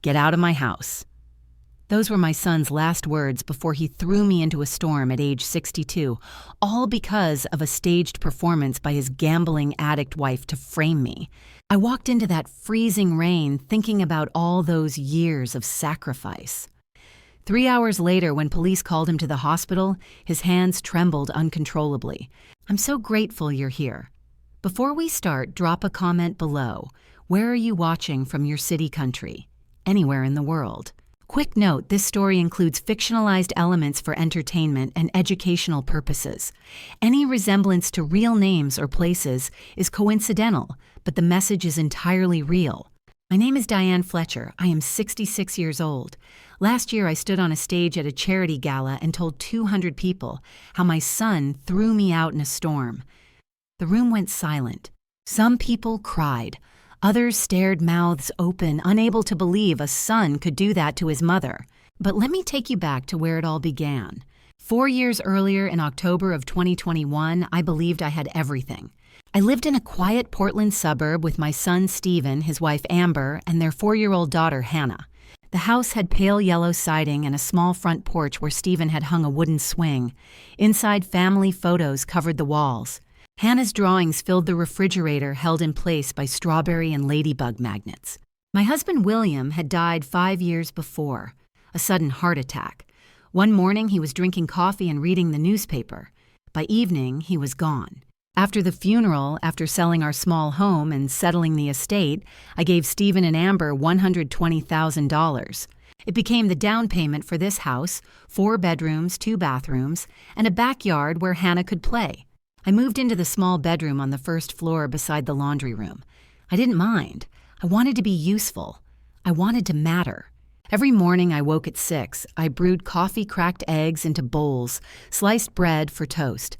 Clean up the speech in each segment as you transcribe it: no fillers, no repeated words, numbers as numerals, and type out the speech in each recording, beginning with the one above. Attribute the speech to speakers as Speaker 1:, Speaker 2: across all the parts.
Speaker 1: Get out of my house." Those were my son's last words before he threw me into a storm at age 62, all because of a staged performance by his gambling addict wife to frame me. I walked into that freezing rain thinking about all those years of sacrifice. 3 hours later, when police called him to the hospital, his hands trembled uncontrollably. "I'm so grateful you're here." Before we start, drop a comment below. Where are you watching from your city country? Anywhere in the world. Quick note, this story includes fictionalized elements for entertainment and educational purposes. Any resemblance to real names or places is coincidental, but the message is entirely real. My name is Diane Fletcher. I am 66 years old. Last year, I stood on a stage at a charity gala and told 200 people how my son threw me out in a storm. The room went silent. Some people cried. Others stared mouths open, unable to believe a son could do that to his mother. But let me take you back to where it all began. 4 years earlier, in October of 2021, I believed I had everything. I lived in a quiet Portland suburb with my son Stephen, his wife Amber, and their 4-year-old daughter Hannah. The house had pale yellow siding and a small front porch where Stephen had hung a wooden swing. Inside, family photos covered the walls. Hannah's drawings filled the refrigerator held in place by strawberry and ladybug magnets. My husband William had died 5 years before, a sudden heart attack. One morning he was drinking coffee and reading the newspaper. By evening he was gone. After the funeral, after selling our small home and settling the estate, I gave Stephen and Amber $120,000. It became the down payment for this house, 4 bedrooms, 2 bathrooms, and a backyard where Hannah could play. I moved into the small bedroom on the first floor beside the laundry room. I didn't mind. I wanted to be useful. I wanted to matter. Every morning I woke at 6. I brewed coffee, cracked eggs into bowls, sliced bread for toast.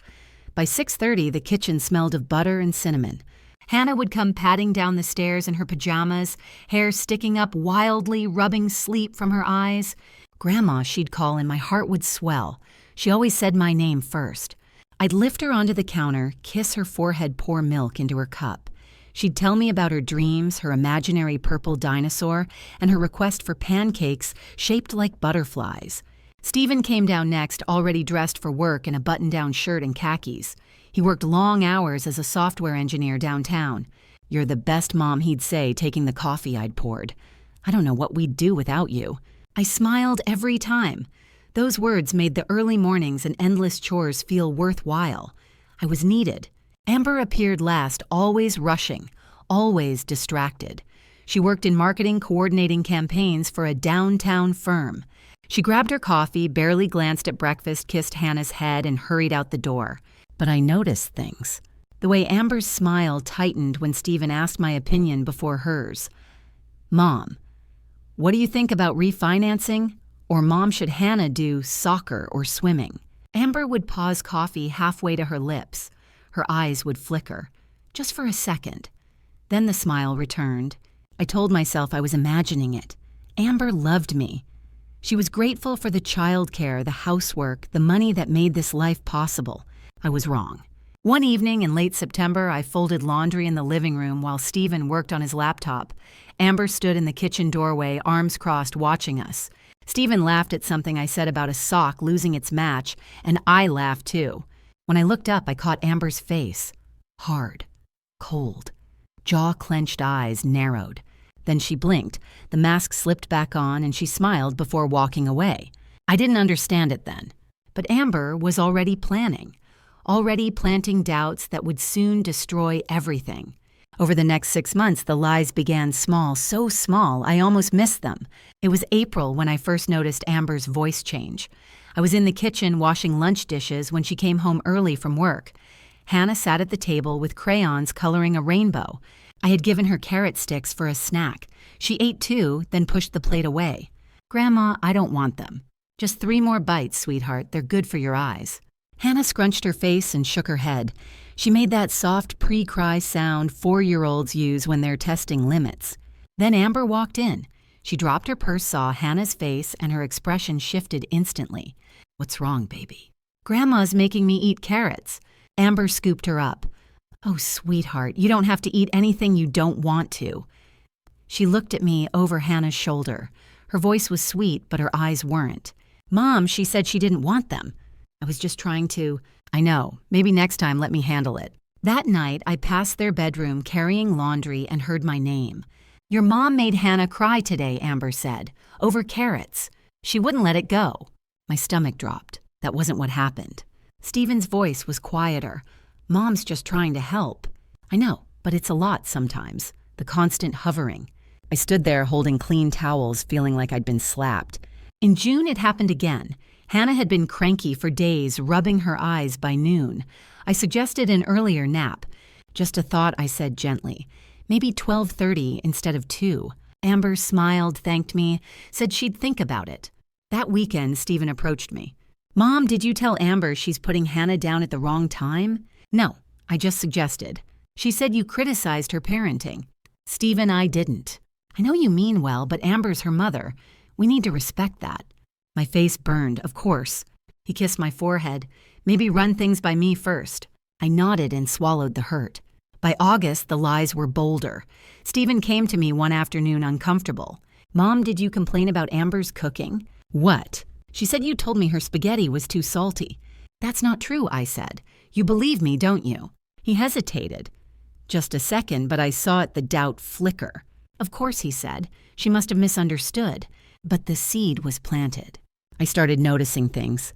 Speaker 1: By 6:30, the kitchen smelled of butter and cinnamon. Hannah would come padding down the stairs in her pajamas, hair sticking up wildly, rubbing sleep from her eyes. "Grandma," she'd call, and my heart would swell. She always said my name first. I'd lift her onto the counter, kiss her forehead, pour milk into her cup. She'd tell me about her dreams, her imaginary purple dinosaur, and her request for pancakes shaped like butterflies. Stephen came down next, already dressed for work in a button-down shirt and khakis. He worked long hours as a software engineer downtown. "You're the best mom," he'd say, taking the coffee I'd poured. "I don't know what we'd do without you." I smiled every time. Those words made the early mornings and endless chores feel worthwhile. I was needed. Amber appeared last, always rushing, always distracted. She worked in marketing, coordinating campaigns for a downtown firm. She grabbed her coffee, barely glanced at breakfast, kissed Hannah's head, and hurried out the door. But I noticed things. The way Amber's smile tightened when Stephen asked my opinion before hers. "Mom, what do you think about refinancing? Or Mom, should Hannah do soccer or swimming?" Amber would pause coffee halfway to her lips. Her eyes would flicker, just for a second. Then the smile returned. I told myself I was imagining it. Amber loved me. She was grateful for the childcare, the housework, the money that made this life possible. I was wrong. One evening in late September, I folded laundry in the living room while Stephen worked on his laptop. Amber stood in the kitchen doorway, arms crossed, watching us. Stephen laughed at something I said about a sock losing its match, and I laughed too. When I looked up, I caught Amber's face. Hard, cold, jaw-clenched eyes narrowed. Then she blinked, the mask slipped back on, and she smiled before walking away. I didn't understand it then. But Amber was already planning, already planting doubts that would soon destroy everything. Over the next 6 months, the lies began small, so small I almost missed them. It was April when I first noticed Amber's voice change. I was in the kitchen washing lunch dishes when she came home early from work. Hannah sat at the table with crayons coloring a rainbow. I had given her carrot sticks for a snack. She ate 2, then pushed the plate away. "Grandma, I don't want them." "Just 3 more bites, sweetheart. They're good for your eyes." Hannah scrunched her face and shook her head. She made that soft pre-cry sound 4-year-olds use when they're testing limits. Then Amber walked in. She dropped her purse, saw Hannah's face, and her expression shifted instantly. "What's wrong, baby?" "Grandma's making me eat carrots." Amber scooped her up. "Oh, sweetheart, you don't have to eat anything you don't want to." She looked at me over Hannah's shoulder. Her voice was sweet, but her eyes weren't. Mom, she said she didn't want them. I was just trying to... I know. Maybe next time let me handle it. That night, I passed their bedroom carrying laundry and heard my name. Your mom made Hannah cry today, Amber said, over carrots. She wouldn't let it go. My stomach dropped. That wasn't what happened. Stephen's voice was quieter. Mom's just trying to help. I know, but it's a lot sometimes. The constant hovering. I stood there holding clean towels, feeling like I'd been slapped. In June, it happened again. Hannah had been cranky for days, rubbing her eyes by noon. I suggested an earlier nap. Just a thought, I said gently. Maybe 12:30 instead of 2. Amber smiled, thanked me, said she'd think about it. That weekend, Stephen approached me. Mom, did you tell Amber she's putting Hannah down at the wrong time? No, I just suggested. She said you criticized her parenting. Stephen, I didn't. I know you mean well, but Amber's her mother. We need to respect that. My face burned, of course. He kissed my forehead. Maybe run things by me first. I nodded and swallowed the hurt. By August, the lies were bolder. Stephen came to me one afternoon uncomfortable. Mom, did you complain about Amber's cooking? What? She said you told me her spaghetti was too salty. That's not true, I said. You believe me, don't you? He hesitated. Just a second, but I saw the doubt flicker. Of course, he said. She must have misunderstood. But the seed was planted. I started noticing things.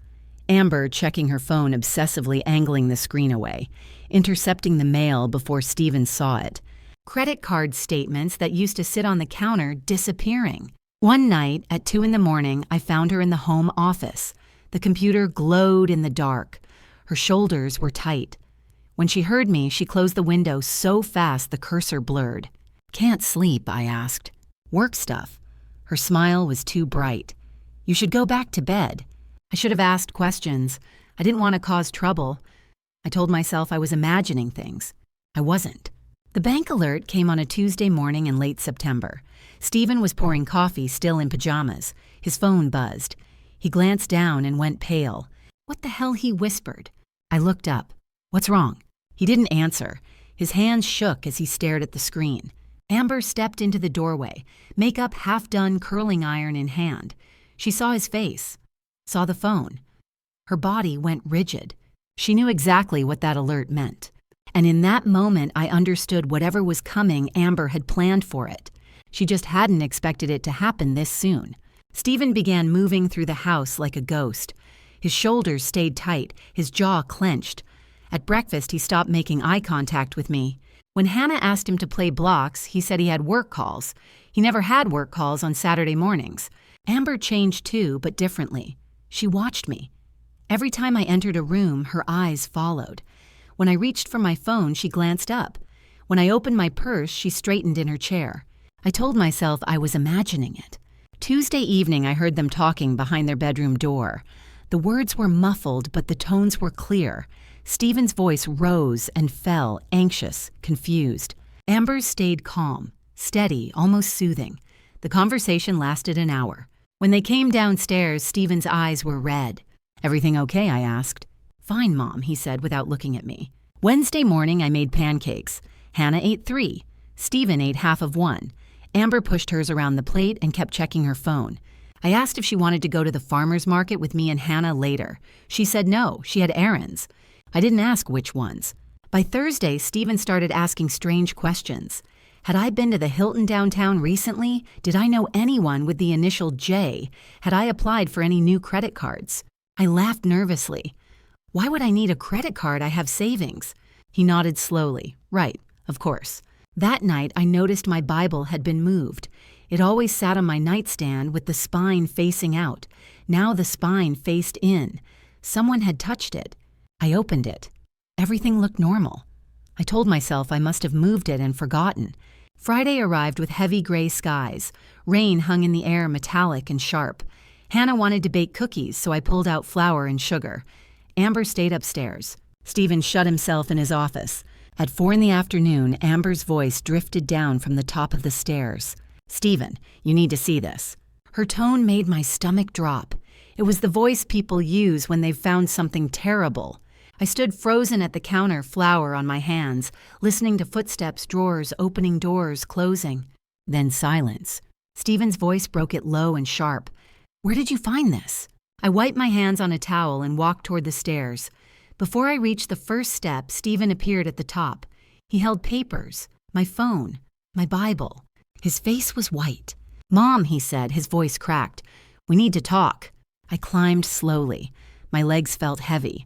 Speaker 1: Amber checking her phone, obsessively angling the screen away, intercepting the mail before Stephen saw it. Credit card statements that used to sit on the counter disappearing. One night at 2 a.m, I found her in the home office. The computer glowed in the dark. Her shoulders were tight. When she heard me, she closed the window so fast the cursor blurred. Can't sleep, I asked. Work stuff. Her smile was too bright. You should go back to bed. I should have asked questions. I didn't want to cause trouble. I told myself I was imagining things. I wasn't. The bank alert came on a Tuesday morning in late September. Stephen was pouring coffee, still in pajamas. His phone buzzed. He glanced down and went pale. What the hell, he whispered. I looked up. What's wrong? He didn't answer. His hands shook as he stared at the screen. Amber stepped into the doorway, makeup half-done, curling iron in hand. She saw his face, saw the phone. Her body went rigid. She knew exactly what that alert meant. And in that moment, I understood whatever was coming, Amber had planned for it. She just hadn't expected it to happen this soon. Stephen began moving through the house like a ghost. His shoulders stayed tight, his jaw clenched. At breakfast, he stopped making eye contact with me. When Hannah asked him to play blocks, he said he had work calls. He never had work calls on Saturday mornings. Amber changed too, but differently. She watched me. Every time I entered a room, her eyes followed. When I reached for my phone, she glanced up. When I opened my purse, she straightened in her chair. I told myself I was imagining it. Tuesday evening, I heard them talking behind their bedroom door. The words were muffled, but the tones were clear. Stephen's voice rose and fell, anxious, confused. Amber's stayed calm, steady, almost soothing. The conversation lasted an hour. When they came downstairs, Stephen's eyes were red. Everything okay? I asked. Fine, Mom, he said without looking at me. Wednesday morning, I made pancakes. Hannah ate 3. Stephen ate half of 1. Amber pushed hers around the plate and kept checking her phone. I asked if she wanted to go to the farmer's market with me and Hannah later. She said no, she had errands. I didn't ask which ones. By Thursday, Stephen started asking strange questions. Had I been to the Hilton downtown recently? Did I know anyone with the initial J? Had I applied for any new credit cards? I laughed nervously. Why would I need a credit card? I have savings. He nodded slowly. Right, of course. That night, I noticed my Bible had been moved. It always sat on my nightstand with the spine facing out. Now the spine faced in. Someone had touched it. I opened it. Everything looked normal. I told myself I must have moved it and forgotten. Friday arrived with heavy gray skies. Rain hung in the air, metallic and sharp. Hannah wanted to bake cookies, so I pulled out flour and sugar. Amber stayed upstairs. Stephen shut himself in his office. At 4 p.m, Amber's voice drifted down from the top of the stairs. Stephen, you need to see this. Her tone made my stomach drop. It was the voice people use when they've found something terrible. I stood frozen at the counter, flour on my hands, listening to footsteps, drawers, opening doors, closing. Then silence. Stephen's voice broke it low and sharp. "Where did you find this?" I wiped my hands on a towel and walked toward the stairs. Before I reached the first step, Stephen appeared at the top. He held papers, my phone, my Bible. His face was white. "Mom," he said, his voice cracked. "We need to talk." I climbed slowly. My legs felt heavy.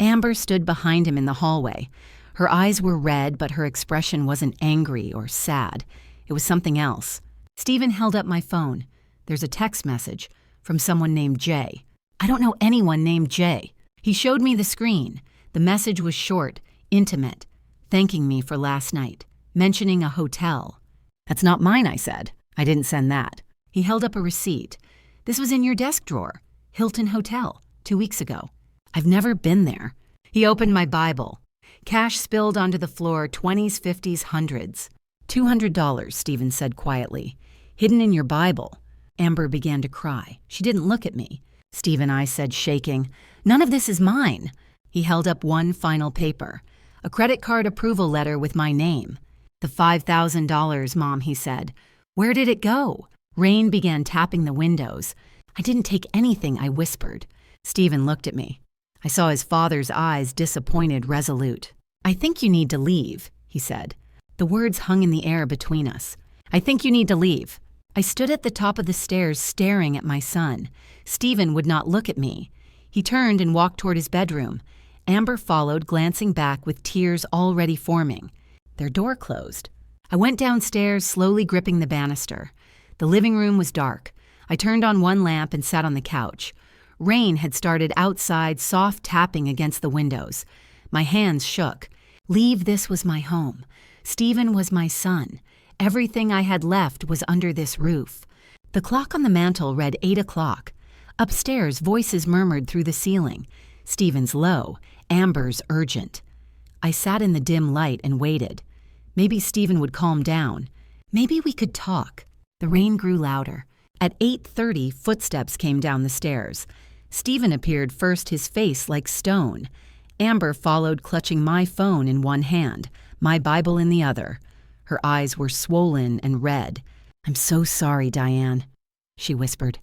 Speaker 1: Amber stood behind him in the hallway. Her eyes were red, but her expression wasn't angry or sad. It was something else. Stephen held up my phone. "There's a text message from someone named Jay." "I don't know anyone named Jay." He showed me the screen. The message was short, intimate, thanking me for last night, mentioning a hotel. "That's not mine," I said. "I didn't send that." He held up a receipt. "This was in your desk drawer. Hilton Hotel, 2 weeks ago." "I've never been there." He opened my Bible. Cash spilled onto the floor, 20s, 50s, 100s. $200, Stephen said quietly. "Hidden in your Bible." Amber began to cry. She didn't look at me. "Stephen," I said, shaking, "none of this is mine." He held up one final paper. A credit card approval letter with my name. "The $5,000, Mom," he said. "Where did it go?" Rain began tapping the windows. "I didn't take anything," I whispered. Stephen looked at me. I saw his father's eyes, disappointed, resolute. "I think you need to leave," he said. The words hung in the air between us. "I think you need to leave." I stood at the top of the stairs staring at my son. Stephen would not look at me. He turned and walked toward his bedroom. Amber followed, glancing back with tears already forming. Their door closed. I went downstairs, slowly gripping the banister. The living room was dark. I turned on one lamp and sat on the couch. Rain had started outside, soft tapping against the windows. My hands shook. Leave this was my home. Stephen was my son. Everything I had left was under this roof. The clock on the mantel read 8 o'clock. Upstairs, voices murmured through the ceiling. Stephen's low, Amber's urgent. I sat in the dim light and waited. Maybe Stephen would calm down. Maybe we could talk. The rain grew louder. At 8:30, footsteps came down the stairs. Stephen appeared first, his face like stone. Amber followed, clutching my phone in one hand, my Bible in the other. Her eyes were swollen and red. "I'm so sorry, Diane," she whispered.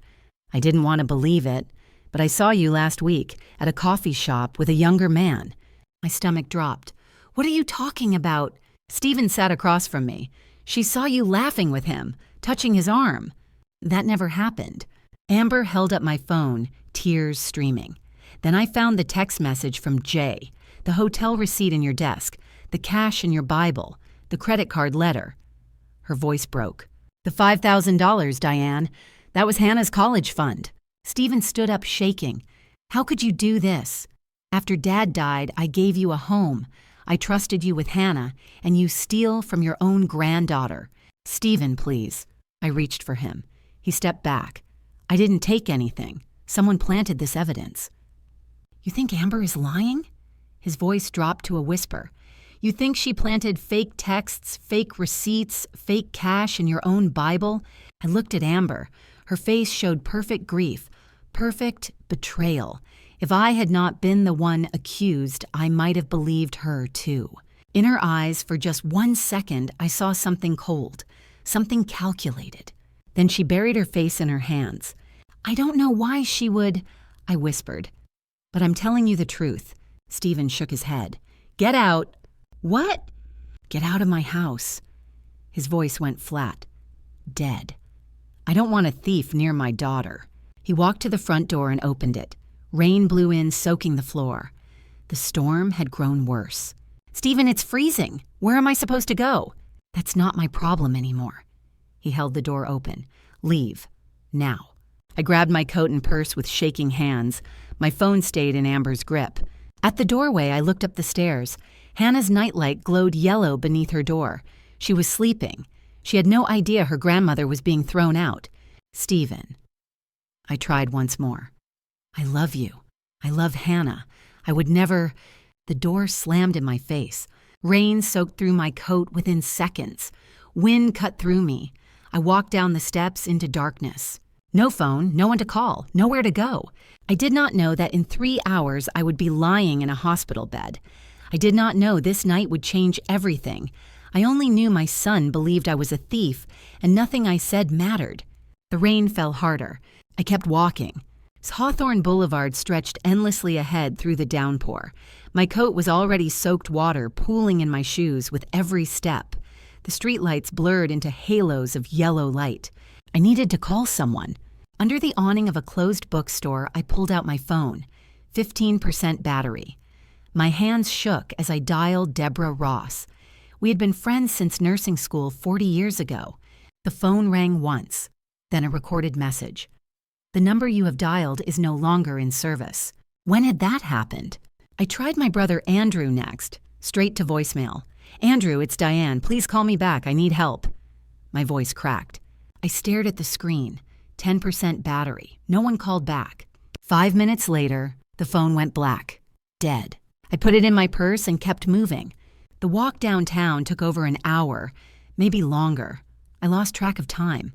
Speaker 1: "I didn't want to believe it, but I saw you last week at a coffee shop with a younger man." My stomach dropped. "What are you talking about?" Stephen sat across from me. "She saw you laughing with him, touching his arm." "That never happened." Amber held up my phone, tears streaming. "Then I found the text message from Jay, the hotel receipt in your desk, the cash in your Bible, the credit card letter." Her voice broke. "The $5,000, Diane. That was Hannah's college fund." Stephen stood up shaking. "How could you do this? After Dad died, I gave you a home. I trusted you with Hannah, and you steal from your own granddaughter. Stephen, please." I reached for him. He stepped back. "I didn't take anything. Someone planted this evidence." "You think Amber is lying?" His voice dropped to a whisper. "You think she planted fake texts, fake receipts, fake cash in your own Bible?" I looked at Amber. Her face showed perfect grief, perfect betrayal. If I had not been the one accused, I might have believed her too. In her eyes, for just 1 second, I saw something cold, something calculated. Then she buried her face in her hands. "I don't know why she would," I whispered. "But I'm telling you the truth." Stephen shook his head. "Get out." "What?" "Get out of my house." His voice went flat. "Dead. I don't want a thief near my daughter." He walked to the front door and opened it. Rain blew in, soaking the floor. The storm had grown worse. "Stephen, it's freezing. Where am I supposed to go?" "That's not my problem anymore." He held the door open. "Leave. Now." I grabbed my coat and purse with shaking hands. My phone stayed in Amber's grip. At the doorway, I looked up the stairs. Hannah's nightlight glowed yellow beneath her door. She was sleeping. She had no idea her grandmother was being thrown out. "Stephen." I tried once more. "I love you. I love Hannah. I would never—" The door slammed in my face. Rain soaked through my coat within seconds. Wind cut through me. I walked down the steps into darkness. No phone, no one to call, nowhere to go. I did not know that in 3 hours I would be lying in a hospital bed. I did not know this night would change everything. I only knew my son believed I was a thief, and nothing I said mattered. The rain fell harder. I kept walking. Hawthorne Boulevard stretched endlessly ahead through the downpour. My coat was already soaked water pooling in my shoes with every step. The streetlights blurred into halos of yellow light. I needed to call someone. Under the awning of a closed bookstore, I pulled out my phone. 15% battery. My hands shook as I dialed Deborah Ross. We had been friends since nursing school 40 years ago. The phone rang once, then a recorded message. The number you have dialed is no longer in service. When had that happened? I tried my brother Andrew next, straight to voicemail. Andrew, it's Diane. Please call me back. I need help. My voice cracked. I stared at the screen. 10% battery. No one called back. 5 minutes later, the phone went black. Dead. I put it in my purse and kept moving. The walk downtown took over an hour, maybe longer. I lost track of time.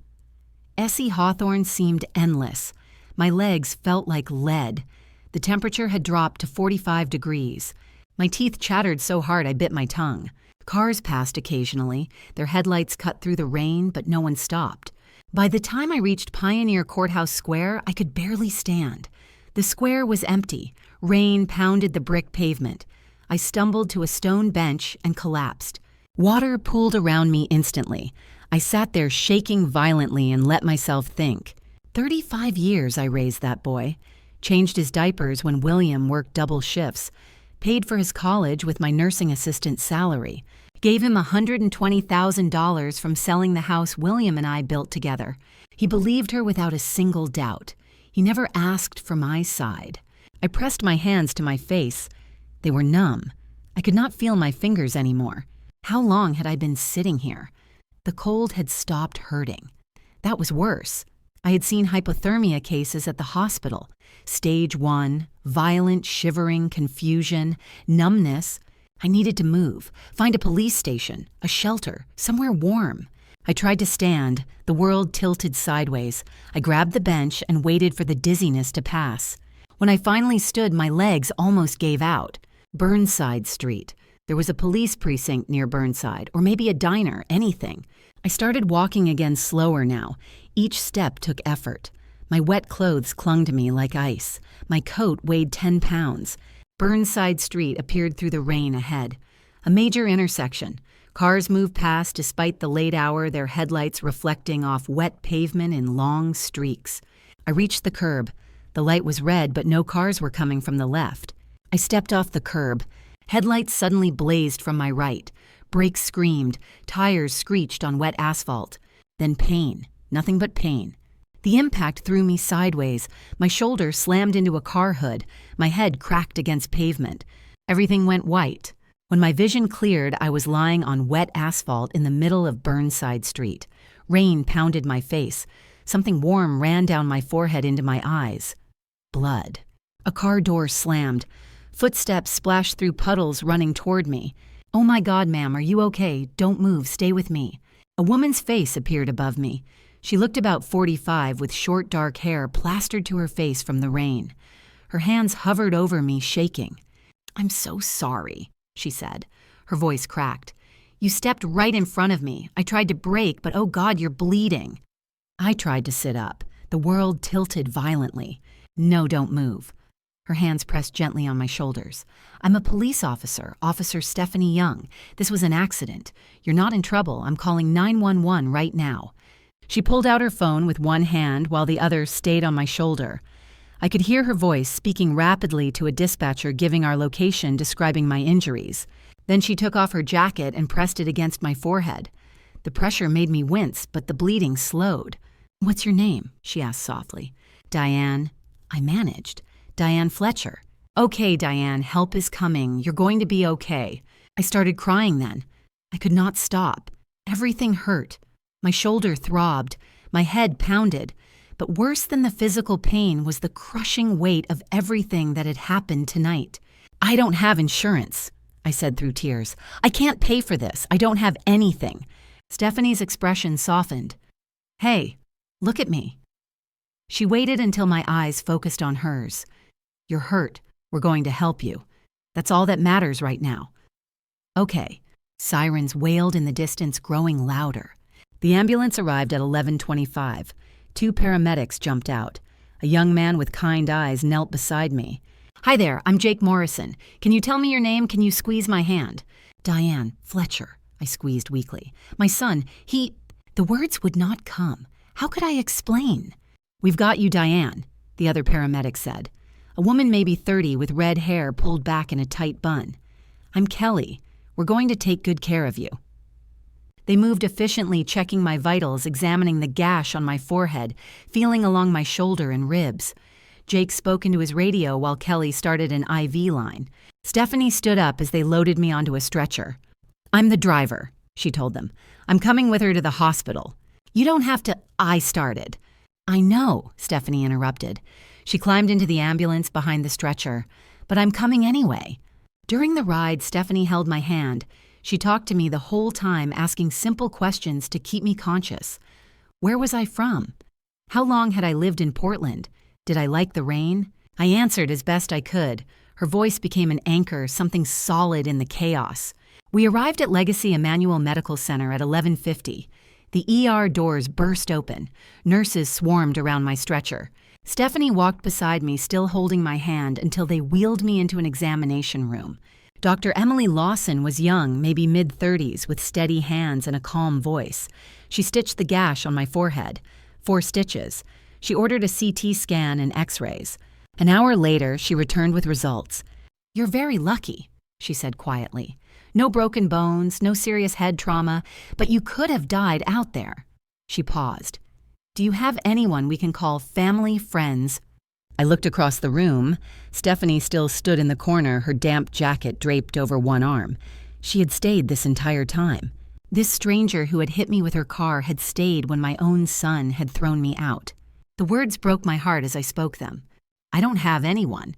Speaker 1: Essie Hawthorne seemed endless. My legs felt like lead. The temperature had dropped to 45 degrees. My teeth chattered so hard I bit my tongue. Cars passed occasionally. Their headlights cut through the rain, but no one stopped. By the time I reached Pioneer Courthouse Square, I could barely stand. The square was empty. Rain pounded the brick pavement. I stumbled to a stone bench and collapsed. Water pooled around me instantly. I sat there shaking violently and let myself think. 35 years I raised that boy. Changed his diapers when William worked double shifts. Paid for his college with my nursing assistant salary. Gave him $120,000 from selling the house William and I built together. He believed her without a single doubt. He never asked for my side. I pressed my hands to my face. They were numb. I could not feel my fingers anymore. How long had I been sitting here? The cold had stopped hurting. That was worse. I had seen hypothermia cases at the hospital. Stage 1, violent shivering, confusion, numbness. I needed to move, find a police station, a shelter, somewhere warm. I tried to stand. The world tilted sideways. I grabbed the bench and waited for the dizziness to pass. When I finally stood, my legs almost gave out. Burnside Street. There was a police precinct near Burnside, or maybe a diner, anything. I started walking again slower now. Each step took effort. My wet clothes clung to me like ice. My coat weighed 10 pounds. Burnside Street appeared through the rain ahead. A major intersection. Cars moved past despite the late hour, their headlights reflecting off wet pavement in long streaks. I reached the curb. The light was red, but no cars were coming from the left. I stepped off the curb. Headlights suddenly blazed from my right. Brakes screamed. Tires screeched on wet asphalt. Then pain. Nothing but pain. The impact threw me sideways. My shoulder slammed into a car hood. My head cracked against pavement. Everything went white. When my vision cleared, I was lying on wet asphalt in the middle of Burnside Street. Rain pounded my face. Something warm ran down my forehead into my eyes. Blood. A car door slammed. Footsteps splashed through puddles running toward me. "Oh my God, ma'am, are you okay? Don't move, stay with me." A woman's face appeared above me. She looked about 45 with short dark hair plastered to her face from the rain. Her hands hovered over me, shaking. "I'm so sorry," she said. Her voice cracked. "You stepped right in front of me. I tried to brake, but oh God, you're bleeding." I tried to sit up. The world tilted violently. "No, don't move." Her hands pressed gently on my shoulders. "I'm a police officer, Officer Stephanie Young. This was an accident. You're not in trouble. I'm calling 911 right now." She pulled out her phone with one hand while the other stayed on my shoulder. I could hear her voice speaking rapidly to a dispatcher giving our location, describing my injuries. Then she took off her jacket and pressed it against my forehead. The pressure made me wince, but the bleeding slowed. "What's your name?" she asked softly. "Diane." I managed. "Diane Fletcher." "Okay, Diane, help is coming. You're going to be okay." I started crying then. I could not stop. Everything hurt. My shoulder throbbed. My head pounded. But worse than the physical pain was the crushing weight of everything that had happened tonight. "I don't have insurance," I said through tears. "I can't pay for this. I don't have anything." Stephanie's expression softened. "Hey, look at me." She waited until my eyes focused on hers. "You're hurt. We're going to help you. That's all that matters right now." "Okay." Sirens wailed in the distance, growing louder. The ambulance arrived at 11:25. 2 paramedics jumped out. A young man with kind eyes knelt beside me. "Hi there, I'm Jake Morrison. Can you tell me your name? Can you squeeze my hand?" "Diane Fletcher," I squeezed weakly. "My son, he—" The words would not come. How could I explain? "We've got you, Diane," the other paramedic said. A woman maybe 30 with red hair pulled back in a tight bun. "I'm Kelly. We're going to take good care of you." They moved efficiently, checking my vitals, examining the gash on my forehead, feeling along my shoulder and ribs. Jake spoke into his radio while Kelly started an IV line. Stephanie stood up as they loaded me onto a stretcher. "I'm the driver," she told them. "I'm coming with her to the hospital." "You don't have to—" I started. "I know," Stephanie interrupted. She climbed into the ambulance behind the stretcher. "But I'm coming anyway." During the ride, Stephanie held my hand. She talked to me the whole time, asking simple questions to keep me conscious. Where was I from? How long had I lived in Portland? Did I like the rain? I answered as best I could. Her voice became an anchor, something solid in the chaos. We arrived at Legacy Emmanuel Medical Center at 11:50. The ER doors burst open. Nurses swarmed around my stretcher. Stephanie walked beside me, still holding my hand, until they wheeled me into an examination room. Dr. Emily Lawson was young, maybe mid-30s, with steady hands and a calm voice. She stitched the gash on my forehead. 4 stitches. She ordered a CT scan and x-rays. An hour later, she returned with results. "You're very lucky," she said quietly. "No broken bones, no serious head trauma, but you could have died out there." She paused. "Do you have anyone we can call family, friends?" I looked across the room. Stephanie still stood in the corner, her damp jacket draped over one arm. She had stayed this entire time. This stranger who had hit me with her car had stayed when my own son had thrown me out. The words broke my heart as I spoke them. "I don't have anyone."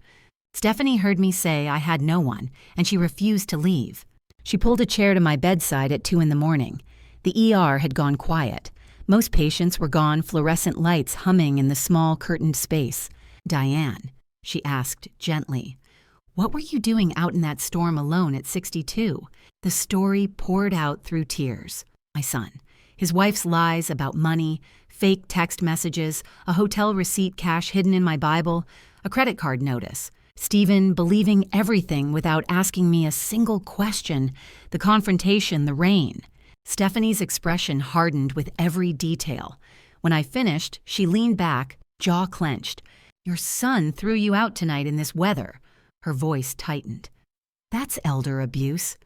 Speaker 1: Stephanie heard me say I had no one, and she refused to leave. She pulled a chair to my bedside at 2 in the morning. The ER had gone quiet. Most patients were gone, fluorescent lights humming in the small curtained space. "Diane," she asked gently, "what were you doing out in that storm alone at 62? The story poured out through tears. My son, his wife's lies about money, fake text messages, a hotel receipt cache hidden in my Bible, a credit card notice. Stephen believing everything without asking me a single question, the confrontation, the rain." Stephanie's expression hardened with every detail. When I finished, she leaned back, jaw clenched. "Your son threw you out tonight in this weather." Her voice tightened. "That's elder abuse.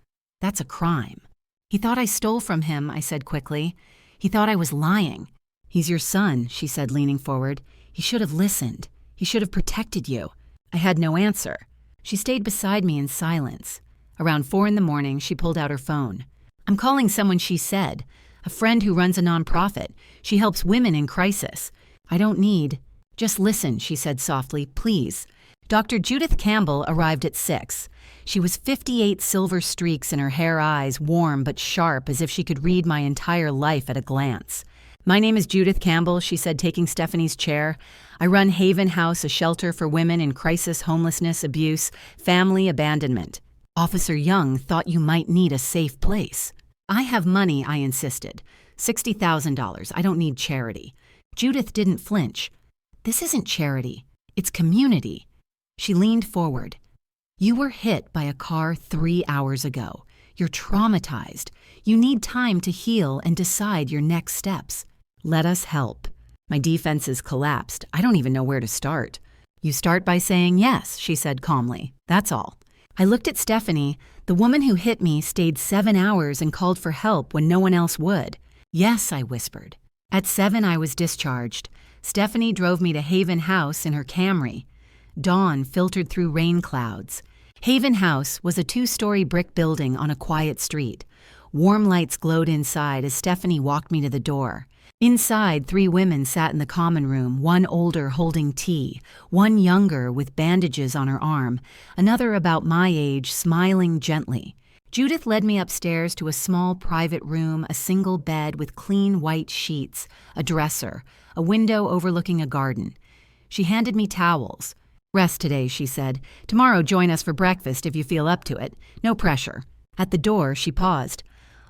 Speaker 1: That's a crime." "He thought I stole from him," I said quickly. "He thought I was lying." "He's your son," she said, leaning forward. "He should have listened. He should have protected you." I had no answer. She stayed beside me in silence. Around 4 in the morning, she pulled out her phone. "I'm calling someone," she said. "A friend who runs a nonprofit. She helps women in crisis. I don't need—" "Just listen," she said softly, "please." Dr. Judith Campbell arrived at 6. She was 58 silver streaks in her hair, eyes warm but sharp, as if she could read my entire life at a glance. "My name is Judith Campbell," she said, taking Stephanie's chair. "I run Haven House, a shelter for women in crisis, homelessness, abuse, family abandonment. Officer Young thought you might need a safe place." "I have money," I insisted. $60,000. I don't need charity." Judith didn't flinch. "This isn't charity. It's community." She leaned forward. "You were hit by a car 3 hours ago. You're traumatized. You need time to heal and decide your next steps. Let us help." My defenses collapsed. I don't even know where to start. "You start by saying yes," she said calmly. "That's all." I looked at Stephanie. The woman who hit me stayed 7 hours and called for help when no one else would. "Yes," I whispered. At 7, I was discharged. Stephanie drove me to Haven House in her Camry. Dawn filtered through rain clouds. Haven House was a 2-story brick building on a quiet street. Warm lights glowed inside as Stephanie walked me to the door. Inside, 3 women sat in the common room, one older holding tea, one younger with bandages on her arm, another about my age smiling gently. Judith led me upstairs to a small private room, a single bed with clean white sheets, a dresser, a window overlooking a garden. She handed me towels. "Rest today," she said. "Tomorrow join us for breakfast if you feel up to it. No pressure." At the door, she paused.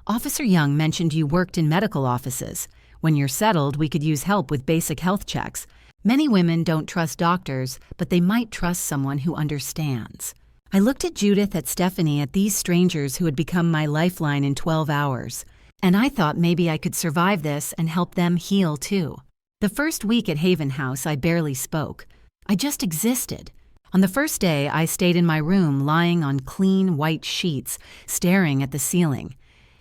Speaker 1: "Officer Young mentioned you worked in medical offices. When you're settled, we could use help with basic health checks. Many women don't trust doctors, but they might trust someone who understands." I looked at Judith, at Stephanie, at these strangers who had become my lifeline in 12 hours. And I thought maybe I could survive this and help them heal too. The first week at Haven House, I barely spoke. I just existed. On the first day, I stayed in my room, lying on clean white sheets, staring at the ceiling.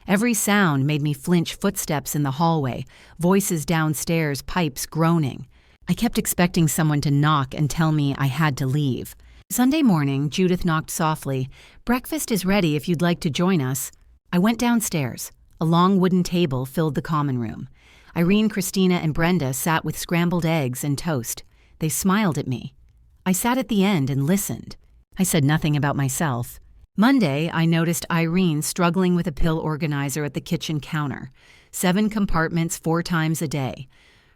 Speaker 1: Every sound made me flinch: footsteps in the hallway, voices downstairs, pipes groaning. I kept expecting someone to knock and tell me I had to leave. Sunday morning, Judith knocked softly. "Breakfast is ready if you'd like to join us." I went downstairs. A long wooden table filled the common room. Irene, Christina, and Brenda sat with scrambled eggs and toast. They smiled at me. I sat at the end and listened. I said nothing about myself. Monday, I noticed Irene struggling with a pill organizer at the kitchen counter. 7 compartments 4 times a day.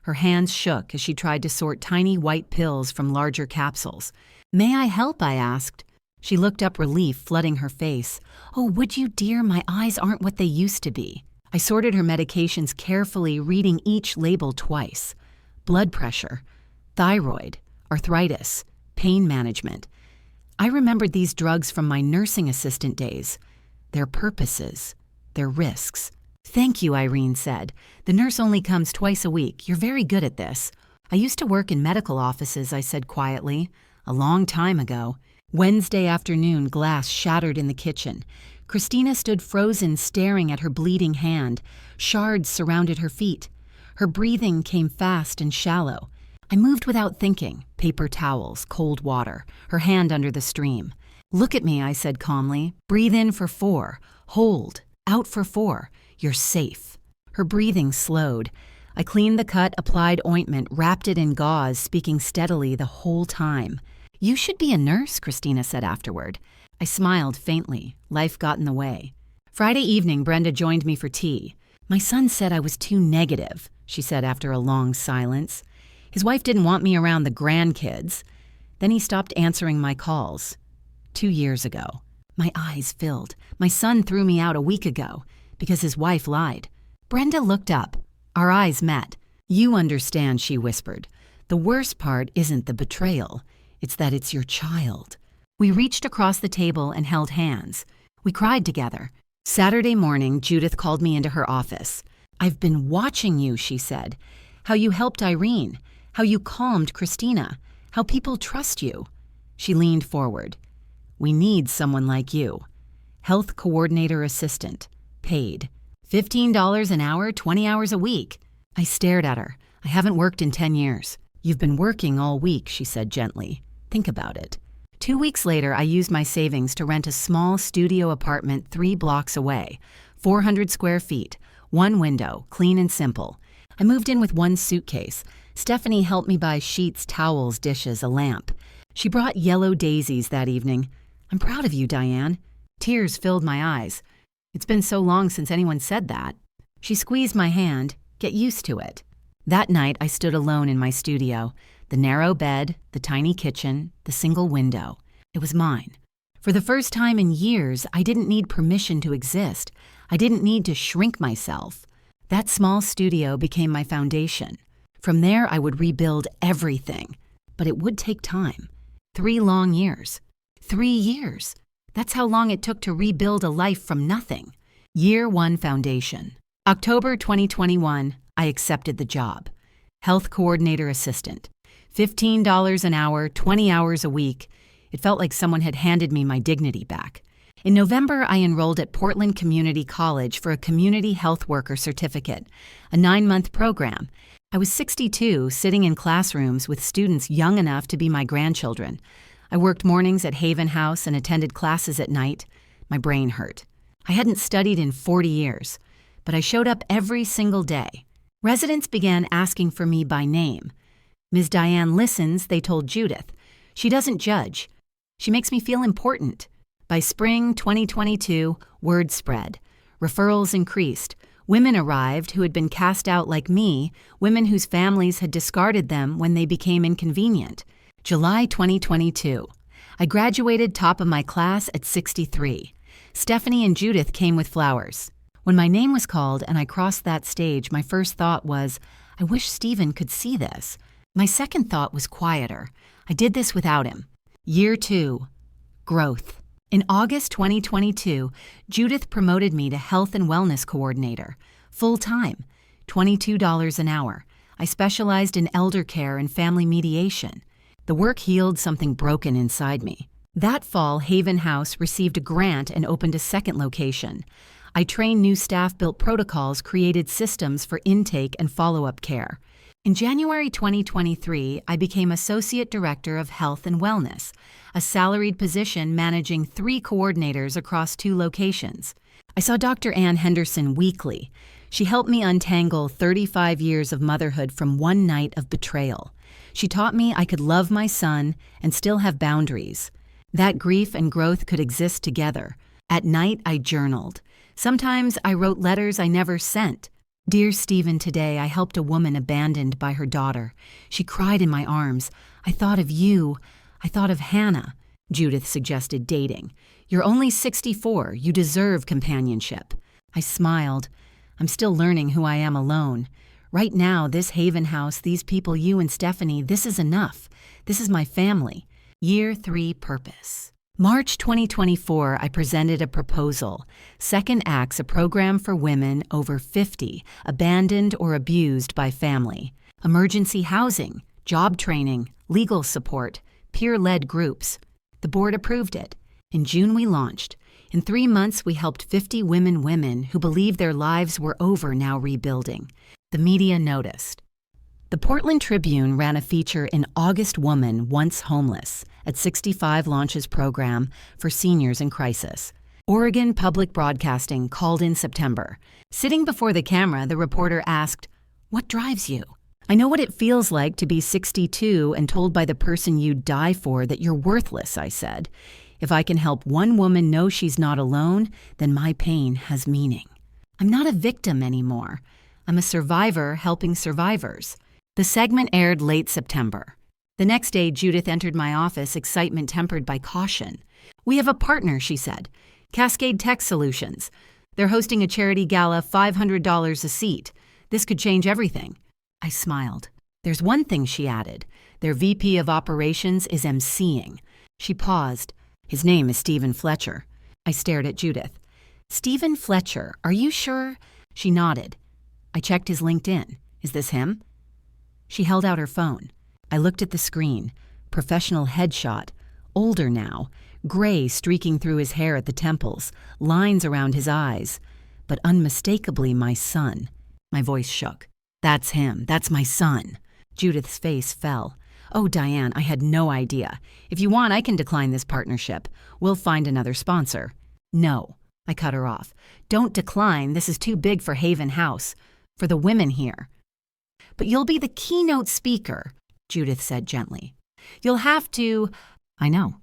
Speaker 1: Her hands shook as she tried to sort tiny white pills from larger capsules. "May I help?" I asked. She looked up, relief flooding her face. "Oh, would you, dear? My eyes aren't what they used to be." I sorted her medications carefully, reading each label twice. Blood pressure, thyroid, arthritis, pain management. I remembered these drugs from my nursing assistant days. Their purposes, their risks. "Thank you," Irene said. "The nurse only comes twice a week. You're very good at this." "I used to work in medical offices," I said quietly. "A long time ago." Wednesday afternoon, glass shattered in the kitchen. Christina stood frozen, staring at her bleeding hand. Shards surrounded her feet. Her breathing came fast and shallow. I moved without thinking. Paper towels, cold water, her hand under the stream. "Look at me," I said calmly. "Breathe in for 4. Hold. Out for 4. You're safe." Her breathing slowed. I cleaned the cut, applied ointment, wrapped it in gauze, speaking steadily the whole time. "You should be a nurse," Christina said afterward. I smiled faintly. Life got in the way. Friday evening, Brenda joined me for tea. "My son said I was too negative," she said after a long silence. "His wife didn't want me around the grandkids." Then he stopped answering my calls. 2 years ago. My eyes filled. My son threw me out a week ago because his wife lied. Brenda looked up. Our eyes met. "You understand," she whispered. "The worst part isn't the betrayal. It's that it's your child." We reached across the table and held hands. We cried together. Saturday morning, Judith called me into her office. "I've been watching you," she said. "How you helped Irene. How you calmed Christina. How people trust you." She leaned forward. "We need someone like you. Health coordinator assistant. Paid. $15 an hour, 20 hours a week." I stared at her. "I haven't worked in 10 years. "You've been working all week," she said gently. "Think about it." 2 weeks later, I used my savings to rent a small studio apartment 3 blocks away, 400 square feet, 1 window, clean and simple. I moved in with 1 suitcase. Stephanie helped me buy sheets, towels, dishes, a lamp. She brought yellow daisies that evening. "I'm proud of you, Diane." Tears filled my eyes. "It's been so long since anyone said that." She squeezed my hand. "Get used to it." That night, I stood alone in my studio. The narrow bed, the tiny kitchen, the single window. It was mine. For the first time in years, I didn't need permission to exist. I didn't need to shrink myself. That small studio became my foundation. From there, I would rebuild everything. But it would take time. 3 long years. 3 years. That's how long it took to rebuild a life from nothing. Year 1 foundation. October 2021, I accepted the job. Health coordinator assistant. $15 an hour, 20 hours a week. It felt like someone had handed me my dignity back. In November, I enrolled at Portland Community College for a community health worker certificate, a 9-month program. I was 62, sitting in classrooms with students young enough to be my grandchildren. I worked mornings at Haven House and attended classes at night. My brain hurt. I hadn't studied in 40 years, but I showed up every single day. Residents began asking for me by name. "Ms. Diane listens," they told Judith. "She doesn't judge. She makes me feel important." By spring 2022, word spread. Referrals increased. Women arrived who had been cast out like me, women whose families had discarded them when they became inconvenient. July 2022. I graduated top of my class at 63. Stephanie and Judith came with flowers. When my name was called and I crossed that stage, my first thought was, I wish Stephen could see this. My second thought was quieter. I did this without him. Year 2. Growth. In August 2022, Judith promoted me to Health and Wellness Coordinator, full-time, $22 an hour. I specialized in elder care and family mediation. The work healed something broken inside me. That fall, Haven House received a grant and opened a second location. I trained new staff, built protocols, created systems for intake and follow-up care. In January 2023, I became Associate Director of Health and Wellness, a salaried position managing 3 coordinators across 2 locations. I saw Dr. Ann Henderson weekly. She helped me untangle 35 years of motherhood from one night of betrayal. She taught me I could love my son and still have boundaries. That grief and growth could exist together. At night, I journaled. Sometimes I wrote letters I never sent. Dear Stephen, today I helped a woman abandoned by her daughter. She cried in my arms. I thought of you. I thought of Hannah. Judith suggested dating. You're only 64. You deserve companionship. I smiled. I'm still learning who I am alone. Right now, this Haven House, these people, you and Stephanie, this is enough. This is my family. Year 3 purpose. March 2024, I presented a proposal. Second Acts, a program for women over 50, abandoned or abused by family. Emergency housing, job training, legal support, peer-led groups. The board approved it. In June, we launched. In 3 months, we helped 50 women who believed their lives were over, now rebuilding. The media noticed. The Portland Tribune ran a feature in August Woman Once Homeless at 65 launches program for seniors in crisis. Oregon Public Broadcasting called in September. Sitting before the camera, the reporter asked, "What drives you?" "I know what it feels like to be 62 and told by the person you'd die for that you're worthless," I said. "If I can help one woman know she's not alone, then my pain has meaning. I'm not a victim anymore. I'm a survivor helping survivors." The segment aired late September. The next day, Judith entered my office, excitement tempered by caution. "We have a partner," she said. "Cascade Tech Solutions. They're hosting a charity gala, $500 a seat. This could change everything." I smiled. "There's one thing," she added. "Their VP of Operations is emceeing." She paused. "His name is Diane Fletcher." I stared at Judith. "Diane Fletcher, are you sure?" She nodded. I checked his LinkedIn. "Is this him?" She held out her phone. I looked at the screen. Professional headshot. Older now. Gray streaking through his hair at the temples. Lines around his eyes. But unmistakably my son. My voice shook. "That's him. That's my son." Judith's face fell. "Oh, Diane, I had no idea. If you want, I can decline this partnership. We'll find another sponsor." "No." I cut her off. "Don't decline. This is too big for Haven House. For the women here." "But you'll be the keynote speaker," Judith said gently. "You'll have to—" "I know."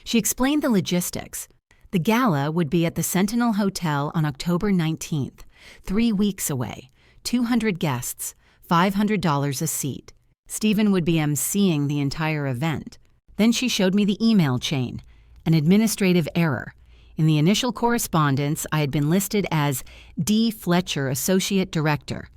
Speaker 1: She explained the logistics. The gala would be at the Sentinel Hotel on October 19th, 3 weeks away, 200 guests, $500 a seat. Stephen would be emceeing the entire event. Then she showed me the email chain, an administrative error. In the initial correspondence, I had been listed as D. Fletcher, Associate Director.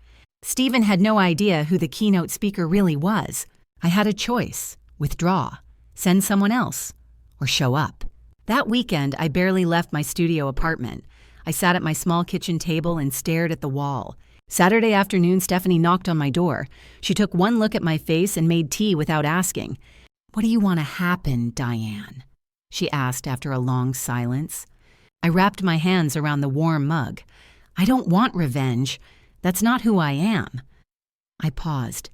Speaker 1: Stephen had no idea who the keynote speaker really was. I had a choice: withdraw, send someone else, or show up. That weekend, I barely left my studio apartment. I sat at my small kitchen table and stared at the wall. Saturday afternoon, Stephanie knocked on my door. She took one look at my face and made tea without asking. "What do you want to happen, Diane?" she asked after a long silence. I wrapped my hands around the warm mug. "I don't want revenge. That's not who I am." I paused.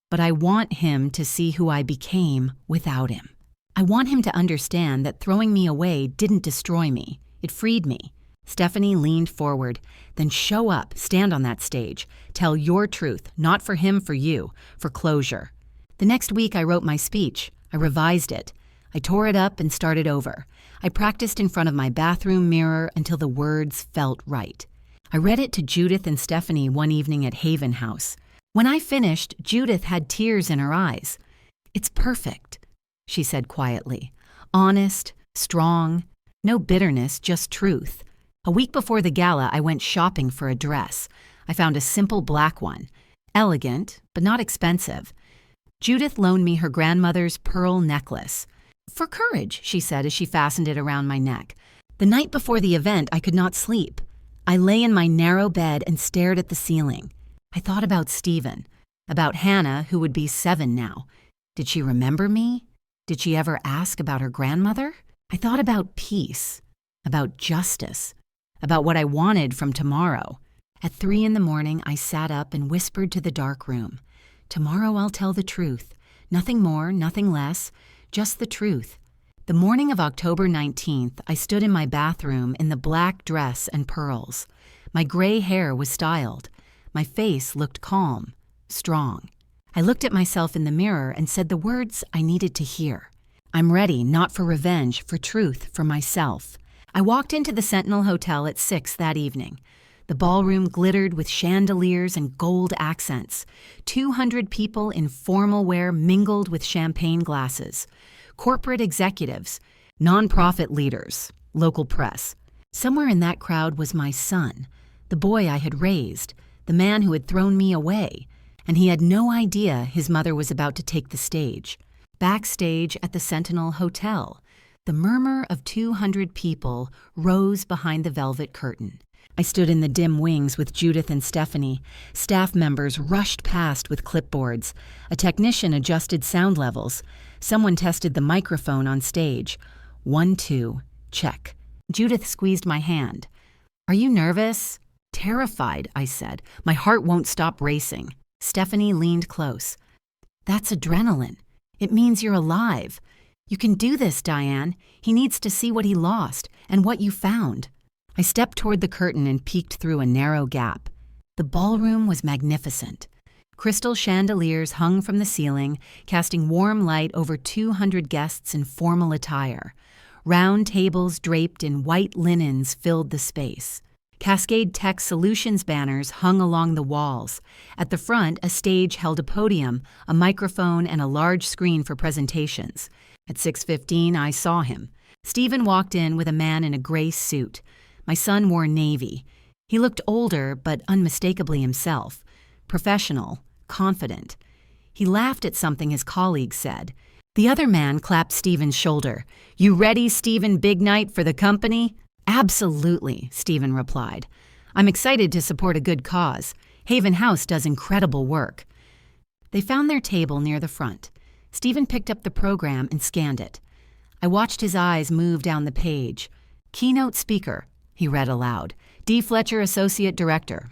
Speaker 1: "But I want him to see who I became without him. I want him to understand that throwing me away didn't destroy me. It freed me." Stephanie leaned forward. "Then show up, stand on that stage. Tell your truth, not for him, for you, for closure." The next week I wrote my speech. I revised it. I tore it up and started over. I practiced in front of my bathroom mirror until the words felt right. I read it to Judith and Stephanie one evening at Haven House. When I finished, Judith had tears in her eyes. "It's perfect," she said quietly. "Honest, strong, No bitterness, just truth. A week before the gala, I went shopping for a dress. I found a simple black one. Elegant, but not expensive. Judith loaned me her grandmother's pearl necklace. "For courage," she said as she fastened it around my neck. The night before the event, I could not sleep. I lay in my narrow bed and stared at the ceiling. I thought about Stephen, about Hannah, who would be 7 now. Did she remember me? Did she ever ask about her grandmother? I thought about peace, about justice, about what I wanted from tomorrow. At 3 in the morning, I sat up and whispered to the dark room. Tomorrow I'll tell the truth. Nothing more, nothing less, just the truth. The morning of October 19th, I stood in my bathroom in the black dress and pearls. My gray hair was styled. My face looked calm, strong. I looked at myself in the mirror and said the words I needed to hear. I'm ready, not for revenge, for truth, for myself. I walked into the Sentinel Hotel at 6 that evening. The ballroom glittered with chandeliers and gold accents. 200 people in formal wear mingled with champagne glasses. Corporate executives, nonprofit leaders, local press. Somewhere in that crowd was my son, the boy I had raised, the man who had thrown me away, and he had no idea his mother was about to take the stage. Backstage at the Sentinel Hotel, the murmur of 200 people rose behind the velvet curtain. I stood in the dim wings with Judith and Stephanie. Staff members rushed past with clipboards. A technician adjusted sound levels. Someone tested the microphone on stage. 1, 2, check. Judith squeezed my hand. "Are you nervous?" "Terrified," I said. "My heart won't stop racing." Stephanie leaned close. "That's adrenaline. It means you're alive. You can do this, Diane. He needs to see what he lost and what you found." I stepped toward the curtain and peeked through a narrow gap. The ballroom was magnificent. Crystal chandeliers hung from the ceiling, casting warm light over 200 guests in formal attire. Round tables draped in white linens filled the space. Cascade Tech Solutions banners hung along the walls. At the front, a stage held a podium, a microphone, and a large screen for presentations. At 6:15, I saw him. Stephen walked in with a man in a gray suit. My son wore navy. He looked older, but unmistakably himself. Professional, confident. He laughed at something his colleague said. The other man clapped Stephen's shoulder. "You ready, Stephen, big night for the company?" "Absolutely," Stephen replied. "I'm excited to support a good cause. Haven House does incredible work." They found their table near the front. Stephen picked up the program and scanned it. I watched his eyes move down the page. "Keynote speaker," he read aloud. "D. Fletcher, Associate Director.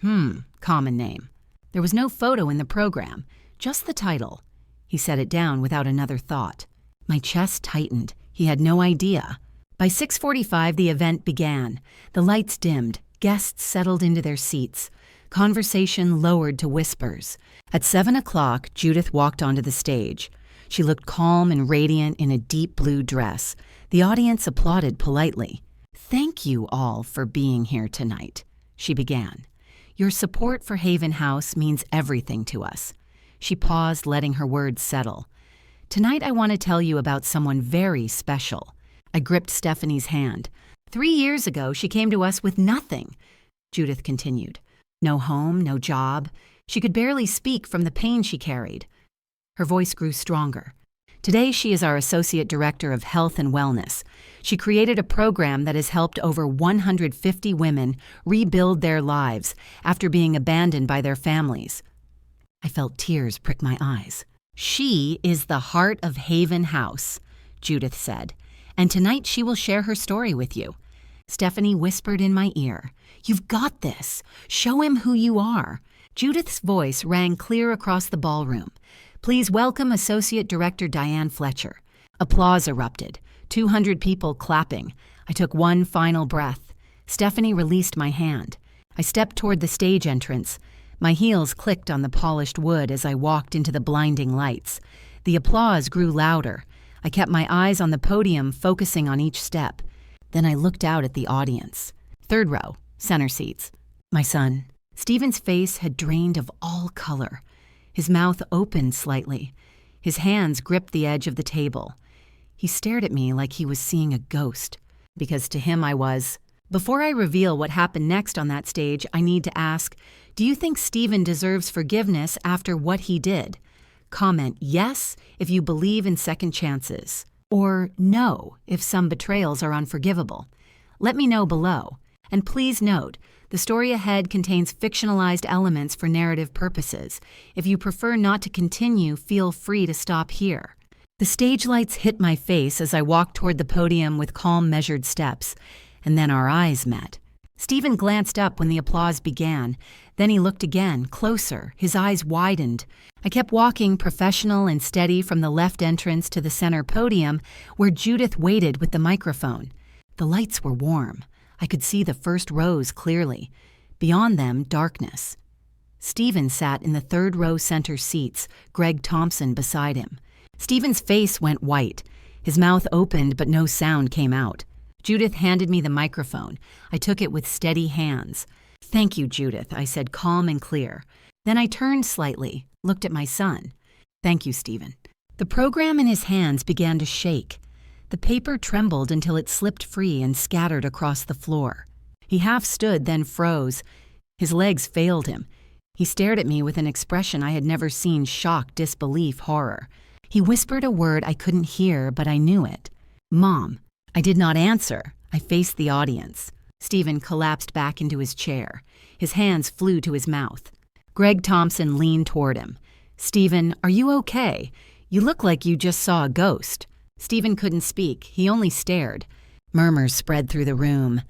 Speaker 1: Common name." There was no photo in the program, just the title. He set it down without another thought. My chest tightened. He had no idea. By 6:45, the event began. The lights dimmed. Guests settled into their seats. Conversation lowered to whispers. At 7 o'clock, Judith walked onto the stage. She looked calm and radiant in a deep blue dress. The audience applauded politely. "Thank you all for being here tonight," she began. "Your support for Haven House means everything to us." She paused, letting her words settle. "Tonight I want to tell you about someone very special." I gripped Stephanie's hand. 3 years ago, she came to us with nothing," Judith continued. "No home, no job. She could barely speak from the pain she carried." Her voice grew stronger. "Today, she is our Associate Director of Health and Wellness. She created a program that has helped over 150 women rebuild their lives after being abandoned by their families." I felt tears prick my eyes. "She is the heart of Haven House," Judith said, "and tonight she will share her story with you." Stephanie whispered in my ear, "You've got this. Show him who you are." Judith's voice rang clear across the ballroom. "Please welcome Associate Director Diane Fletcher." Applause erupted, 200 people clapping. I took one final breath. Stephanie released my hand. I stepped toward the stage entrance. My heels clicked on the polished wood as I walked into the blinding lights. The applause grew louder. I kept my eyes on the podium, focusing on each step. Then I looked out at the audience. 3rd row, center seats. My son. Stephen's face had drained of all color. His mouth opened slightly. His hands gripped the edge of the table. He stared at me like he was seeing a ghost. because to him I was. Before I reveal what happened next on that stage, I need to ask, do you think Stephen deserves forgiveness after what he did? Comment yes if you believe in second chances, or no if some betrayals are unforgivable. Let me know below. And please note, the story ahead contains fictionalized elements for narrative purposes. If you prefer not to continue, feel free to stop here. The stage lights hit my face as I walked toward the podium with calm, measured steps, and then our eyes met. Stephen glanced up when the applause began. Then he looked again, closer, his eyes widened. I kept walking, professional and steady, from the left entrance to the center podium where Judith waited with the microphone. The lights were warm. I could see the first rows clearly. Beyond them, darkness. Stephen sat in the third row center seats, Greg Thompson beside him. Stephen's face went white. His mouth opened, but no sound came out. Judith handed me the microphone. I took it with steady hands. "Thank you, Judith," I said, calm and clear. Then I turned slightly, looked at my son. "Thank you, Stephen." The program in his hands began to shake. The paper trembled until it slipped free and scattered across the floor. He half stood, then froze. His legs failed him. He stared at me with an expression I had never seen: shock, disbelief, horror. He whispered a word I couldn't hear, but I knew it. "Mom." I did not answer. I faced the audience. Stephen collapsed back into his chair. His hands flew to his mouth. Greg Thompson leaned toward him. "Stephen, are you okay? You look like you just saw a ghost." Stephen couldn't speak. He only stared. Murmurs spread through the room.